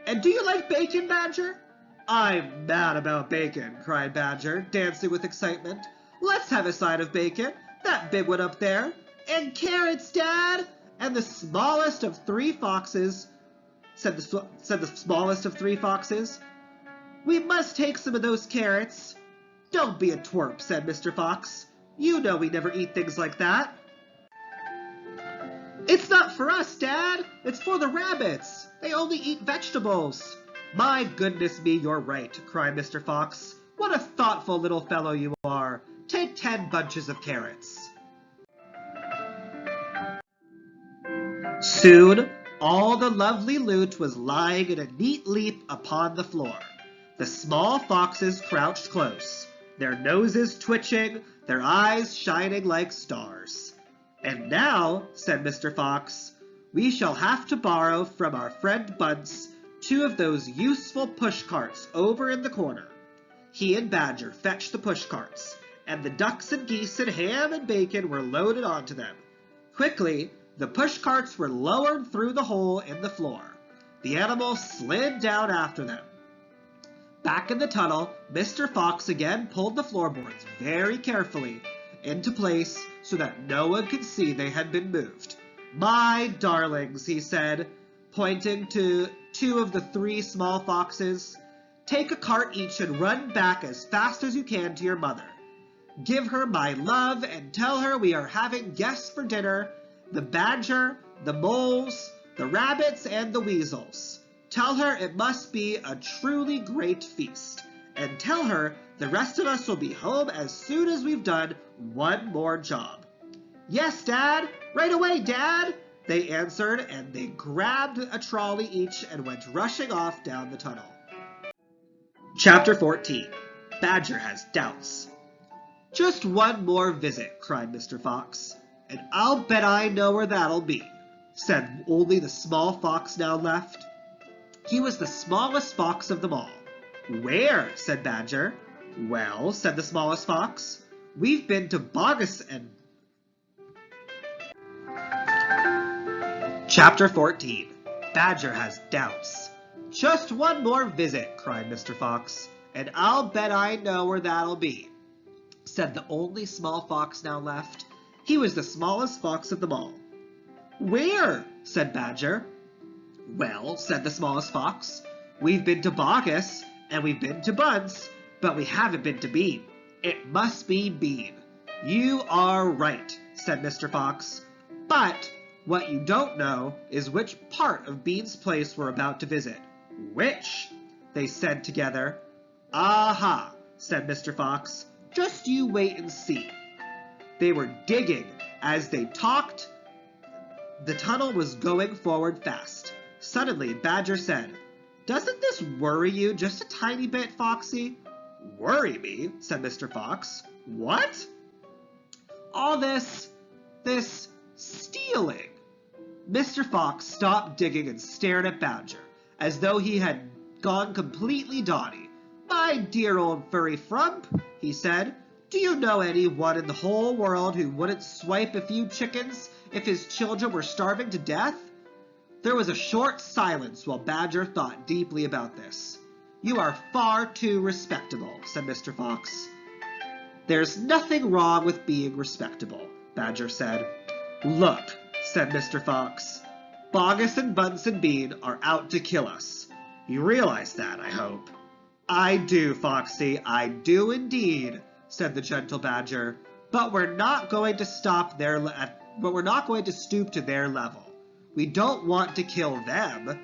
"And do you like bacon, Badger?" "I'm mad about bacon," cried Badger, dancing with excitement. "Let's have a side of bacon, that big one up there. And carrots, Dad!" And the smallest of 3 foxes said the smallest of 3 foxes. "We must take some of those carrots." "Don't be a twerp," said Mr. Fox. "You know we never eat things like that." It's not for us, Dad! It's for the rabbits! They only eat vegetables! My goodness me, you're right, cried Mr. Fox. What a thoughtful little fellow you are! Take 10 bunches of carrots. Soon, all the lovely loot was lying in a neat heap upon the floor. The small foxes crouched close, their noses twitching, their eyes shining like stars. And now, said Mr. Fox, we shall have to borrow from our friend Bunce 2 of those useful push-carts over in the corner. He and Badger fetched the push-carts, and the ducks and geese and ham and bacon were loaded onto them. Quickly, the push-carts were lowered through the hole in the floor. The animals slid down after them. Back in the tunnel, Mr. Fox again pulled the floorboards very carefully into place so that no one could see they had been moved. My darlings, he said, pointing to 2 of the 3 small foxes, take a cart each and run back as fast as you can to your mother. Give her my love and tell her we are having guests for dinner, the badger, the moles, the rabbits, and the weasels. Tell her it must be a truly great feast, and tell her the rest of us will be home as soon as we've done one more job. Yes, Dad! Right away, Dad! They answered, and they grabbed a trolley each and went rushing off down the tunnel. Chapter 14. Badger Has Doubts. Just one more visit, cried Mr. Fox, and I'll bet I know where that'll be, said only the small fox now left. He was the smallest fox of them all. Where? Said Badger. Well, said the smallest fox, we've been to Bogus and... Chapter 14. Badger Has Doubts. Just one more visit, cried Mr. Fox, and I'll bet I know where that'll be, said the only small fox now left. He was the smallest fox of them all. Where? Said Badger. Well, said the smallest fox, we've been to Bogus, and we've been to Bunce, but we haven't been to Bean. It must be Bean. You are right, said Mr. Fox, but what you don't know is which part of Bean's place we're about to visit. Which? They said together. Aha, said Mr. Fox, just you wait and see. They were digging. As they talked, the tunnel was going forward fast. Suddenly, Badger said, Doesn't this worry you just a tiny bit, Foxy? Worry me, said Mr. Fox. What? All this stealing. Mr. Fox stopped digging and stared at Badger, as though he had gone completely dotty. My dear old furry frump, he said, do you know anyone in the whole world who wouldn't swipe a few chickens if his children were starving to death? There was a short silence while Badger thought deeply about this. You are far too respectable, said Mr. Fox. There's nothing wrong with being respectable, Badger said. Look, said Mr. Fox, Bogus and Bunce and Bean are out to kill us. You realize that, I hope. I do, Foxy, I do indeed, said the gentle Badger, but we're not going to stoop to their level. We don't want to kill them.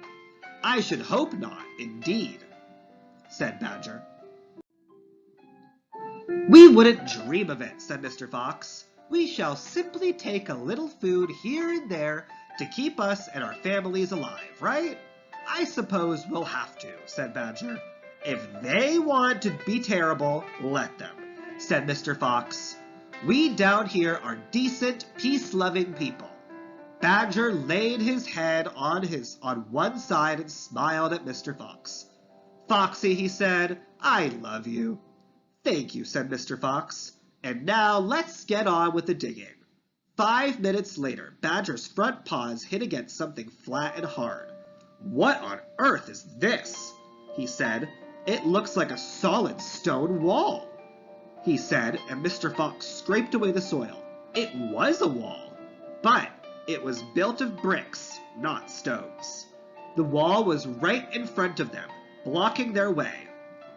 I should hope not, indeed, said Badger. We wouldn't dream of it, said Mr. Fox. We shall simply take a little food here and there to keep us and our families alive, right? I suppose we'll have to, said Badger. If they want to be terrible, let them, said Mr. Fox. We down here are decent, peace-loving people. Badger laid his head on one side and smiled at Mr. Fox. Foxy, he said, I love you. Thank you, said Mr. Fox. And now let's get on with the digging. 5 minutes later, Badger's front paws hit against something flat and hard. What on earth is this? He said. It looks like a solid stone wall, he said, and Mr. Fox scraped away the soil. It was a wall, but it was built of bricks, not stones. The wall was right in front of them, blocking their way.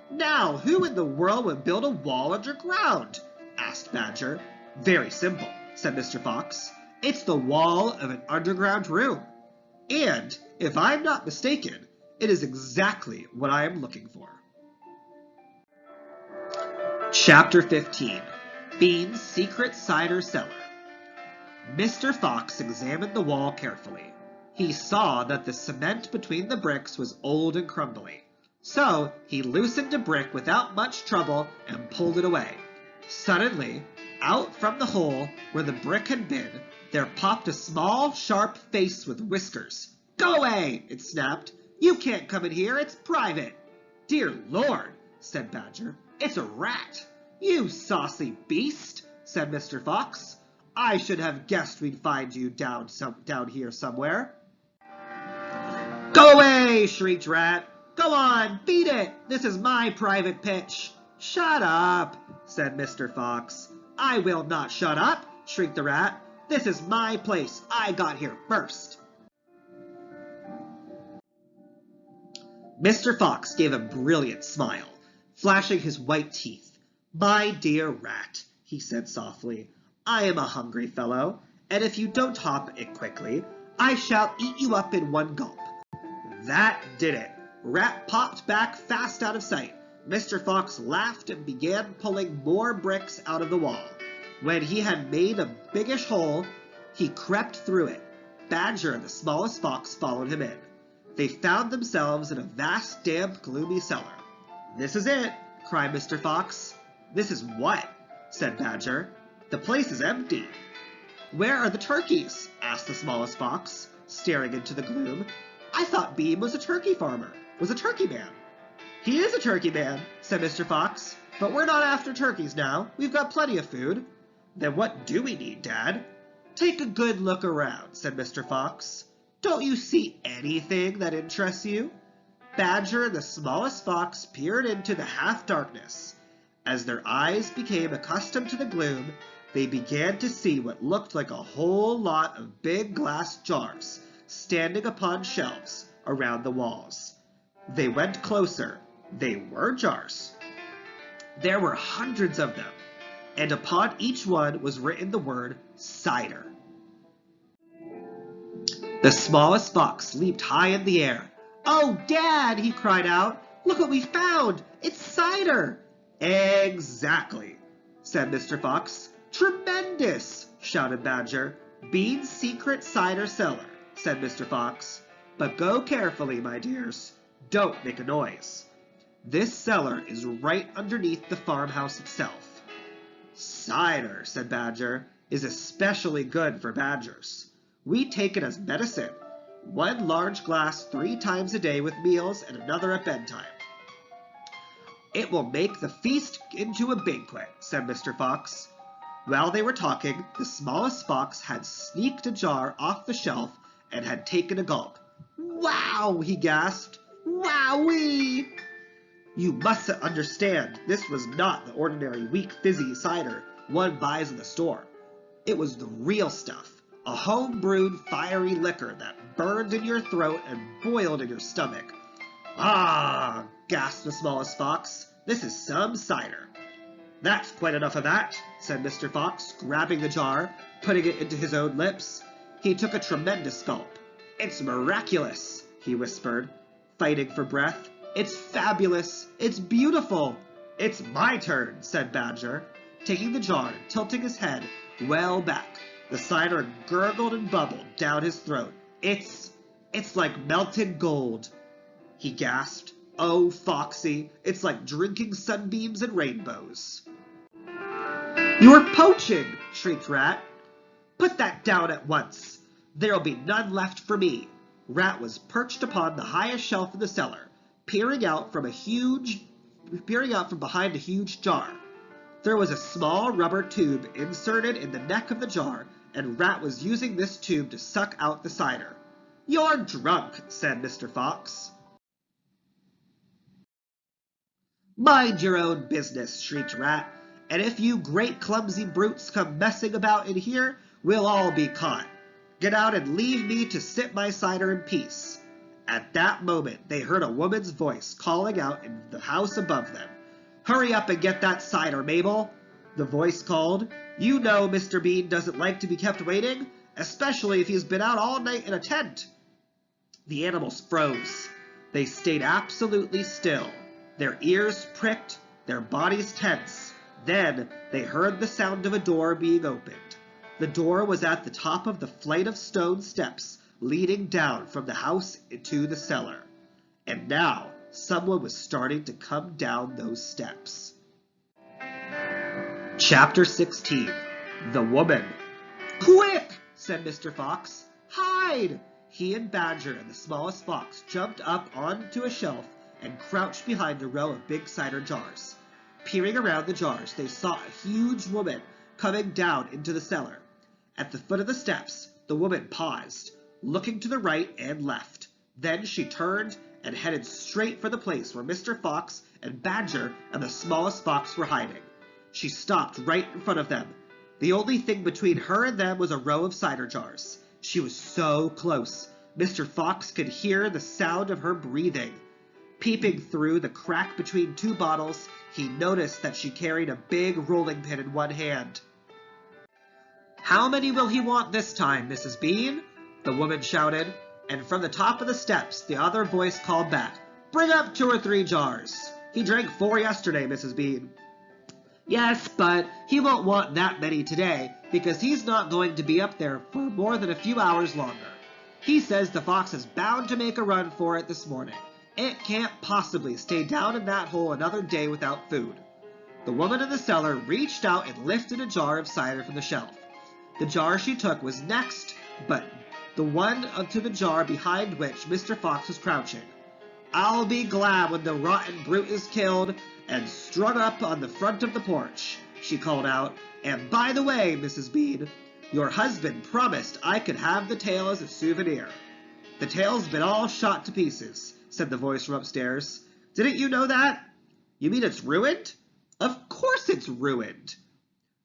Now, who in the world would build a wall underground? Asked Badger. Very simple, said Mr. Fox. It's the wall of an underground room. And, if I'm not mistaken, it is exactly what I am looking for. Chapter 15. Bean's Secret Cider Cellar. Mr. Fox examined the wall carefully. He saw that the cement between the bricks was old and crumbly. So he loosened a brick without much trouble and pulled it away. Suddenly, out from the hole where the brick had been, there popped a small, sharp face with whiskers. "Go away!" it snapped. "You can't come in here, it's private." "Dear Lord," said Badger, "it's a rat." "You saucy beast," said Mr. Fox. "I should have guessed we'd find you down here somewhere." "Go away!" shrieked Rat. "Go on, beat it! This is my private pitch." "Shut up," said Mr. Fox. "I will not shut up," shrieked the Rat. "This is my place. I got here first." Mr. Fox gave a brilliant smile, flashing his white teeth. "My dear Rat," he said softly, "I am a hungry fellow, and if you don't hop it quickly, I shall eat you up in one gulp." That did it. Rat popped back fast out of sight. Mr. Fox laughed and began pulling more bricks out of the wall. When he had made a biggish hole, he crept through it. Badger and the smallest fox followed him in. They found themselves in a vast, damp, gloomy cellar. "This is it," cried Mr. Fox. "This is what?" said Badger. "The place is empty." "Where are the turkeys?" asked the smallest fox, staring into the gloom. "I thought Bean was a turkey farmer, was a turkey man." "He is a turkey man," said Mr. Fox, "but we're not after turkeys now. We've got plenty of food." "Then what do we need, Dad?" "Take a good look around," said Mr. Fox. "Don't you see anything that interests you?" Badger and the smallest fox peered into the half-darkness. As their eyes became accustomed to the gloom, they began to see what looked like a whole lot of big glass jars standing upon shelves around the walls. They went closer. They were jars. There were hundreds of them, and upon each one was written the word cider. The smallest fox leaped high in the air. "Oh, Dad!" he cried out. "Look what we found! It's cider!" "Exactly," said Mr. Fox. "Tremendous!" shouted Badger. "Bean's secret cider cellar," said Mr. Fox. "But go carefully, my dears. Don't make a noise. This cellar is right underneath the farmhouse itself." "Cider," said Badger, "is especially good for badgers. We take it as medicine. 1 large glass 3 times a day with meals and another at bedtime." "It will make the feast into a banquet," said Mr. Fox. While they were talking, the smallest fox had sneaked a jar off the shelf and had taken a gulp. "Wow!" he gasped. "Wowee!" You must understand, this was not the ordinary weak fizzy cider one buys in the store. It was the real stuff, a home-brewed fiery liquor that burned in your throat and boiled in your stomach. "Ah!" gasped the smallest fox. "This is some cider." "That's quite enough of that," said Mr. Fox, grabbing the jar, putting it into his own lips. He took a tremendous gulp. "It's miraculous," he whispered, fighting for breath. "It's fabulous. It's beautiful." "It's my turn," said Badger, taking the jar and tilting his head well back. The cider gurgled and bubbled down his throat. It's like melted gold," he gasped. "Oh, Foxy, it's like drinking sunbeams and rainbows." "You're poaching!" shrieked Rat. "Put that down at once. There'll be none left for me." Rat was perched upon the highest shelf in the cellar, peering out from behind a huge jar. There was a small rubber tube inserted in the neck of the jar, and Rat was using this tube to suck out the cider. "You're drunk," said Mr. Fox. "Mind your own business," shrieked Rat, "and if you great clumsy brutes come messing about in here, we'll all be caught. Get out and leave me to sip my cider in peace." At that moment, they heard a woman's voice calling out in the house above them. "Hurry up and get that cider, Mabel," the voice called. "You know Mr. Bean doesn't like to be kept waiting, especially if he's been out all night in a tent." The animals froze. They stayed absolutely still, their ears pricked, their bodies tense. Then they heard the sound of a door being opened. The door was at the top of the flight of stone steps leading down from the house into the cellar. And now someone was starting to come down those steps. Chapter 16. The Woman. "Quick!" said Mr. Fox. "Hide!" He and Badger and the smallest fox jumped up onto a shelf and crouched behind a row of big cider jars. Peering around the jars, they saw a huge woman coming down into the cellar. At the foot of the steps, the woman paused, looking to the right and left. Then she turned and headed straight for the place where Mr. Fox and Badger and the smallest fox were hiding. She stopped right in front of them. The only thing between her and them was a row of cider jars. She was so close, Mr. Fox could hear the sound of her breathing. Peeping through the crack between two bottles, he noticed that she carried a big rolling pin in one hand. "How many will he want this time, Mrs. Bean?" the woman shouted, and from the top of the steps the other voice called back, "Bring up 2 or 3 jars. He drank 4 yesterday, Mrs. Bean." "Yes, but he won't want that many today, because he's not going to be up there for more than a few hours longer. He says the fox is bound to make a run for it this morning. It can't possibly stay down in that hole another day without food." The woman in the cellar reached out and lifted a jar of cider from the shelf. The jar she took was next, but the one to the jar behind which Mr. Fox was crouching. "I'll be glad when the rotten brute is killed and strung up on the front of the porch," she called out. "And by the way, Mrs. Bean, your husband promised I could have the tail as a souvenir." "The tail's been all shot to pieces," said the voice from upstairs. "Didn't you know that?" "You mean it's ruined?" "Of course it's ruined."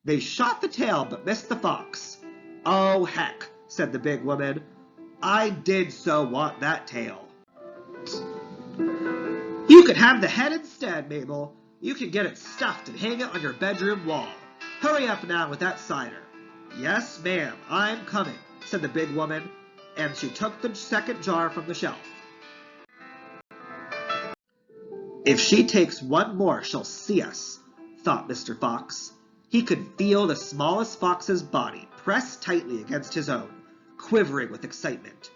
"They shot the tail but missed the fox." "Oh, heck," said the big woman. "I did so want that tail." "You could have the head instead, Mabel. You can get it stuffed and hang it on your bedroom wall. Hurry up now with that cider." "Yes, ma'am, I'm coming," said the big woman, and she took the second jar from the shelf. "If she takes one more, she'll see us," thought Mr. Fox. He could feel the smallest fox's body pressed tightly against his own, quivering with excitement.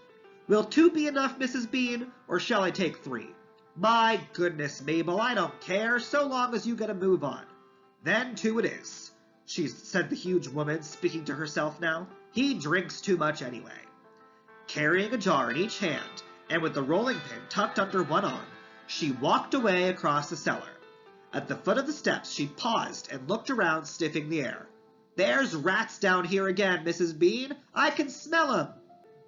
"Will 2 be enough, Mrs. Bean, or shall I take 3? "My goodness, Mabel, I don't care, so long as you get a move on." "Then 2 it is," said the huge woman, speaking to herself now. "He drinks too much anyway." Carrying a jar in each hand, and with the rolling pin tucked under one arm, she walked away across the cellar. At the foot of the steps, she paused and looked around, sniffing the air. "There's rats down here again, Mrs. Bean. I can smell 'em."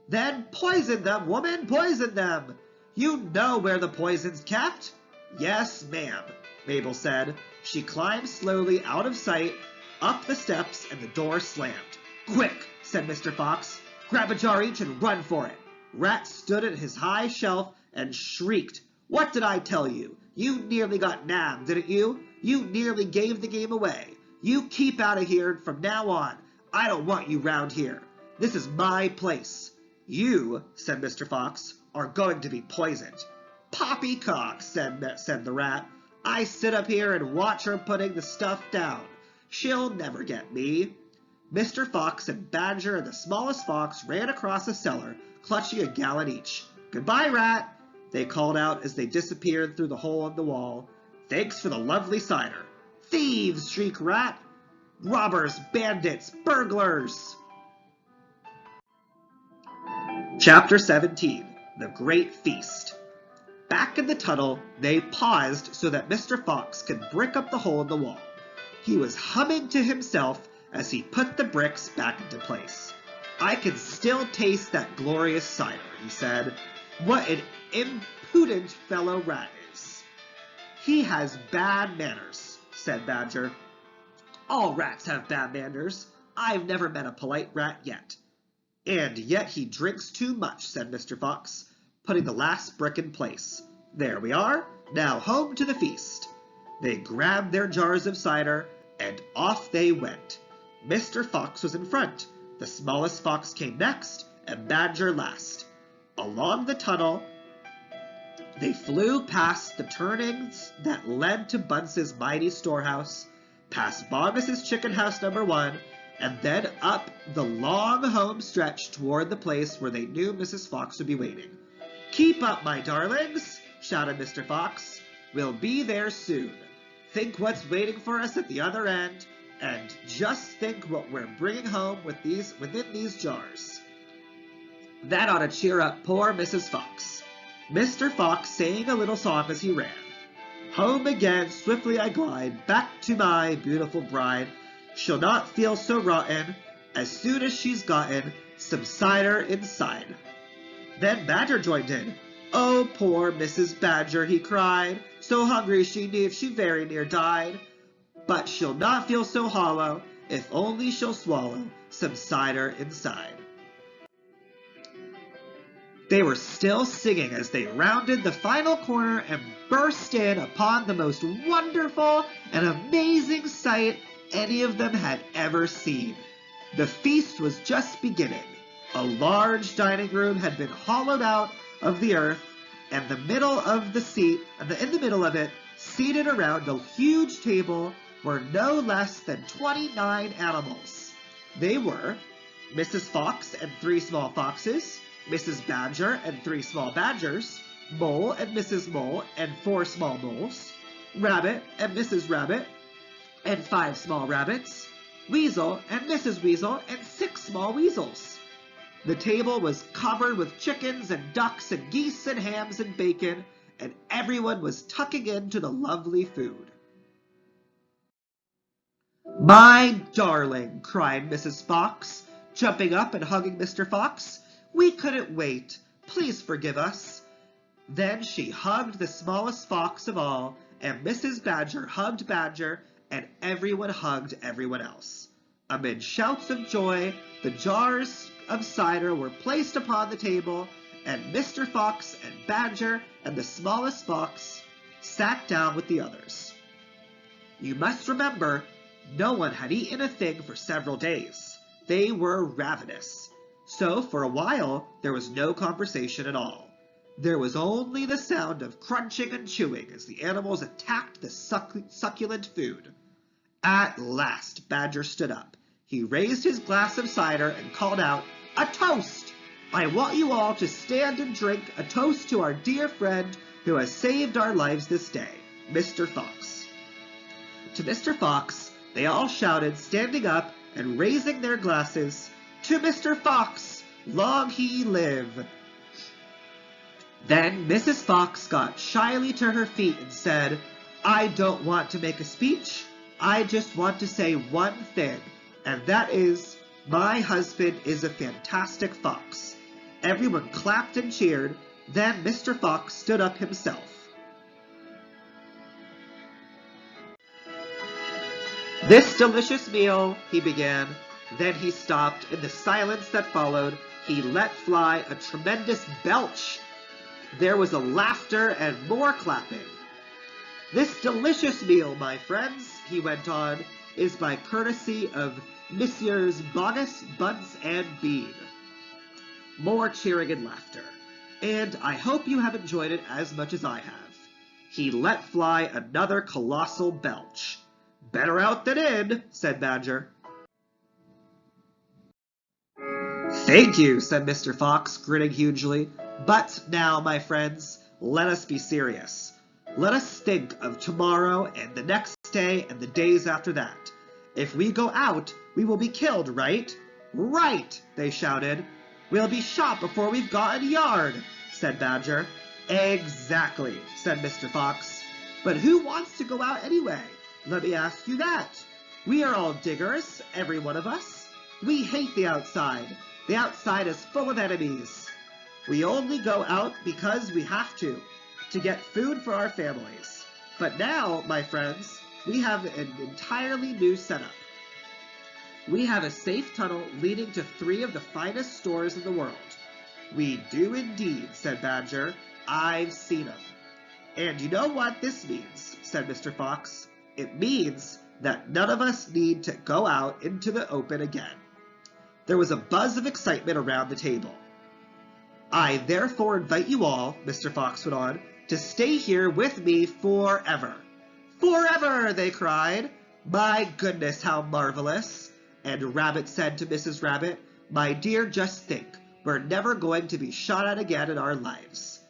"Then poison them, woman, poison them. You know where the poison's kept." "Yes, ma'am," Mabel said. She climbed slowly out of sight, up the steps, and the door slammed. "Quick," said Mr. Fox. "Grab a jar each and run for it." Rat stood at his high shelf and shrieked. "What did I tell you? You nearly got nabbed, didn't you? You nearly gave the game away. You keep out of here from now on. I don't want you round here. This is my place." "You," said Mr. Fox, "are going to be poisoned." "Poppycock," said the rat. "I sit up here and watch her putting the stuff down. She'll never get me." Mr. Fox and Badger and the smallest fox ran across the cellar, clutching a gallon each. "Goodbye, Rat," they called out as they disappeared through the hole in the wall. "Thanks for the lovely cider." "Thieves!" shrieked Rat. "Robbers! Bandits! Burglars!" Chapter 17. The Great Feast. Back in the tunnel, they paused so that Mr. Fox could brick up the hole in the wall. He was humming to himself as he put the bricks back into place. "I can still taste that glorious cider," he said. "What an impudent fellow Rat is." "He has bad manners," said Badger. "All rats have bad manners. I've never met a polite rat yet." "And yet he drinks too much," said Mr. Fox, putting the last brick in place. "There we are. Now home to the feast." They grabbed their jars of cider, and off they went. Mr. Fox was in front. The smallest fox came next, and Badger last. Along the tunnel, they flew past the turnings that led to Bunce's mighty storehouse, past Bogus's chicken house number 1, and then up the long home stretch toward the place where they knew Mrs. Fox would be waiting. "Keep up, my darlings," shouted Mr. Fox. "We'll be there soon. Think what's waiting for us at the other end, and just think what we're bringing home within these jars." That ought to cheer up poor Mrs. Fox. Mr. Fox sang a little song as he ran. "Home again, swiftly I glide, back to my beautiful bride. She'll not feel so rotten, as soon as she's gotten some cider inside." Then Badger joined in. "Oh, poor Mrs. Badger," he cried, "so hungry she very near died. But she'll not feel so hollow, if only she'll swallow some cider inside." They were still singing as they rounded the final corner and burst in upon the most wonderful and amazing sight any of them had ever seen. The feast was just beginning. A large dining room had been hollowed out of the earth, and in the middle of it, seated around a huge table, were no less than 29 animals. They were Mrs. Fox and 3 small foxes, Mrs. Badger and 3 small badgers, Mole and Mrs. Mole and 4 small moles, Rabbit and Mrs. Rabbit and 5 small rabbits, Weasel and Mrs. Weasel and 6 small weasels. The table was covered with chickens and ducks and geese and hams and bacon, and everyone was tucking into the lovely food. "My darling," cried Mrs. Fox, jumping up and hugging Mr. Fox, "we couldn't wait. Please forgive us." Then she hugged the smallest fox of all, and Mrs. Badger hugged Badger, and everyone hugged everyone else. Amid shouts of joy, the jars of cider were placed upon the table, and Mr. Fox and Badger and the smallest fox sat down with the others. You must remember, no one had eaten a thing for several days. They were ravenous. So for a while, there was no conversation at all. There was only the sound of crunching and chewing as the animals attacked the succulent food. At last, Badger stood up. He raised his glass of cider and called out, "A toast! I want you all to stand and drink a toast to our dear friend who has saved our lives this day, Mr. Fox." To Mr. Fox, they all shouted, standing up and raising their glasses, "To Mr. Fox, long he live." Then Mrs. Fox got shyly to her feet and said, "I don't want to make a speech. I just want to say one thing, and that is, my husband is a fantastic fox." Everyone clapped and cheered. Then Mr. Fox stood up himself. "This delicious meal," he began. Then he stopped. In the silence that followed, he let fly a tremendous belch. There was a laughter and more clapping. "This delicious meal, my friends," he went on, "is by courtesy of Messieurs Bogus, Bunce, and Bean." More cheering and laughter. "And I hope you have enjoyed it as much as I have." He let fly another colossal belch. "Better out than in," said Badger. "Thank you," said Mr. Fox, grinning hugely. "But now, my friends, let us be serious. Let us think of tomorrow and the next day and the days after that. If we go out, we will be killed, right?" "Right!" they shouted. "We'll be shot before we've got a yard," said Badger. "Exactly," said Mr. Fox. "But who wants to go out anyway? Let me ask you that. We are all diggers, every one of us. We hate the outside. The outside is full of enemies. We only go out because we have to get food for our families. But now, my friends, we have an entirely new setup. We have a safe tunnel leading to 3 of the finest stores in the world." "We do indeed," said Badger. "I've seen them." "And you know what this means," said Mr. Fox. "It means that none of us need to go out into the open again. There was a buzz of excitement around the table. "I therefore invite you all," Mr. Fox went on, "to stay here with me forever." "Forever!" they cried. "My goodness, how marvelous!" And Rabbit said to Mrs. Rabbit, "My dear, just think, we're never going to be shot at again in our lives."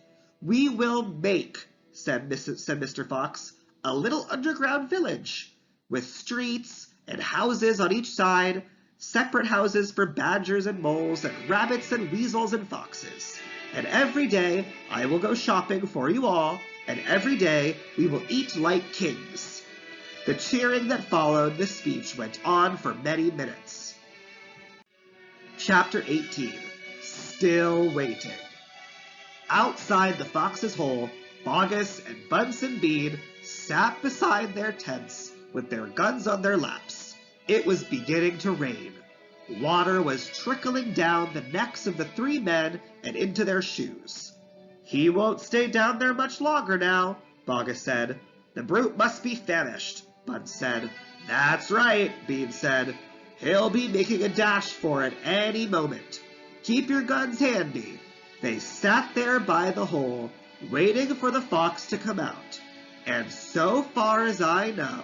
"We will make," said Mr. Fox, "a little underground village, with streets and houses on each side, separate houses for badgers and moles and rabbits and weasels and foxes. And every day I will go shopping for you all, and every day we will eat like kings." The cheering that followed this speech went on for many minutes. Chapter 18. Still Waiting. Outside the fox's hole, Bogus and Bunsen Bean sat beside their tents with their guns on their laps. It was beginning to rain. Water was trickling down the necks of the three men and into their shoes. "He won't stay down there much longer now," Bogus said. "The brute must be famished," Bun said. "That's right," Bean said. "He'll be making a dash for it any moment. Keep your guns handy." They sat there by the hole, waiting for the fox to come out. And so far as I know,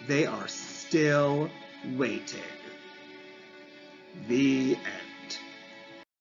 they are still waiting. The end.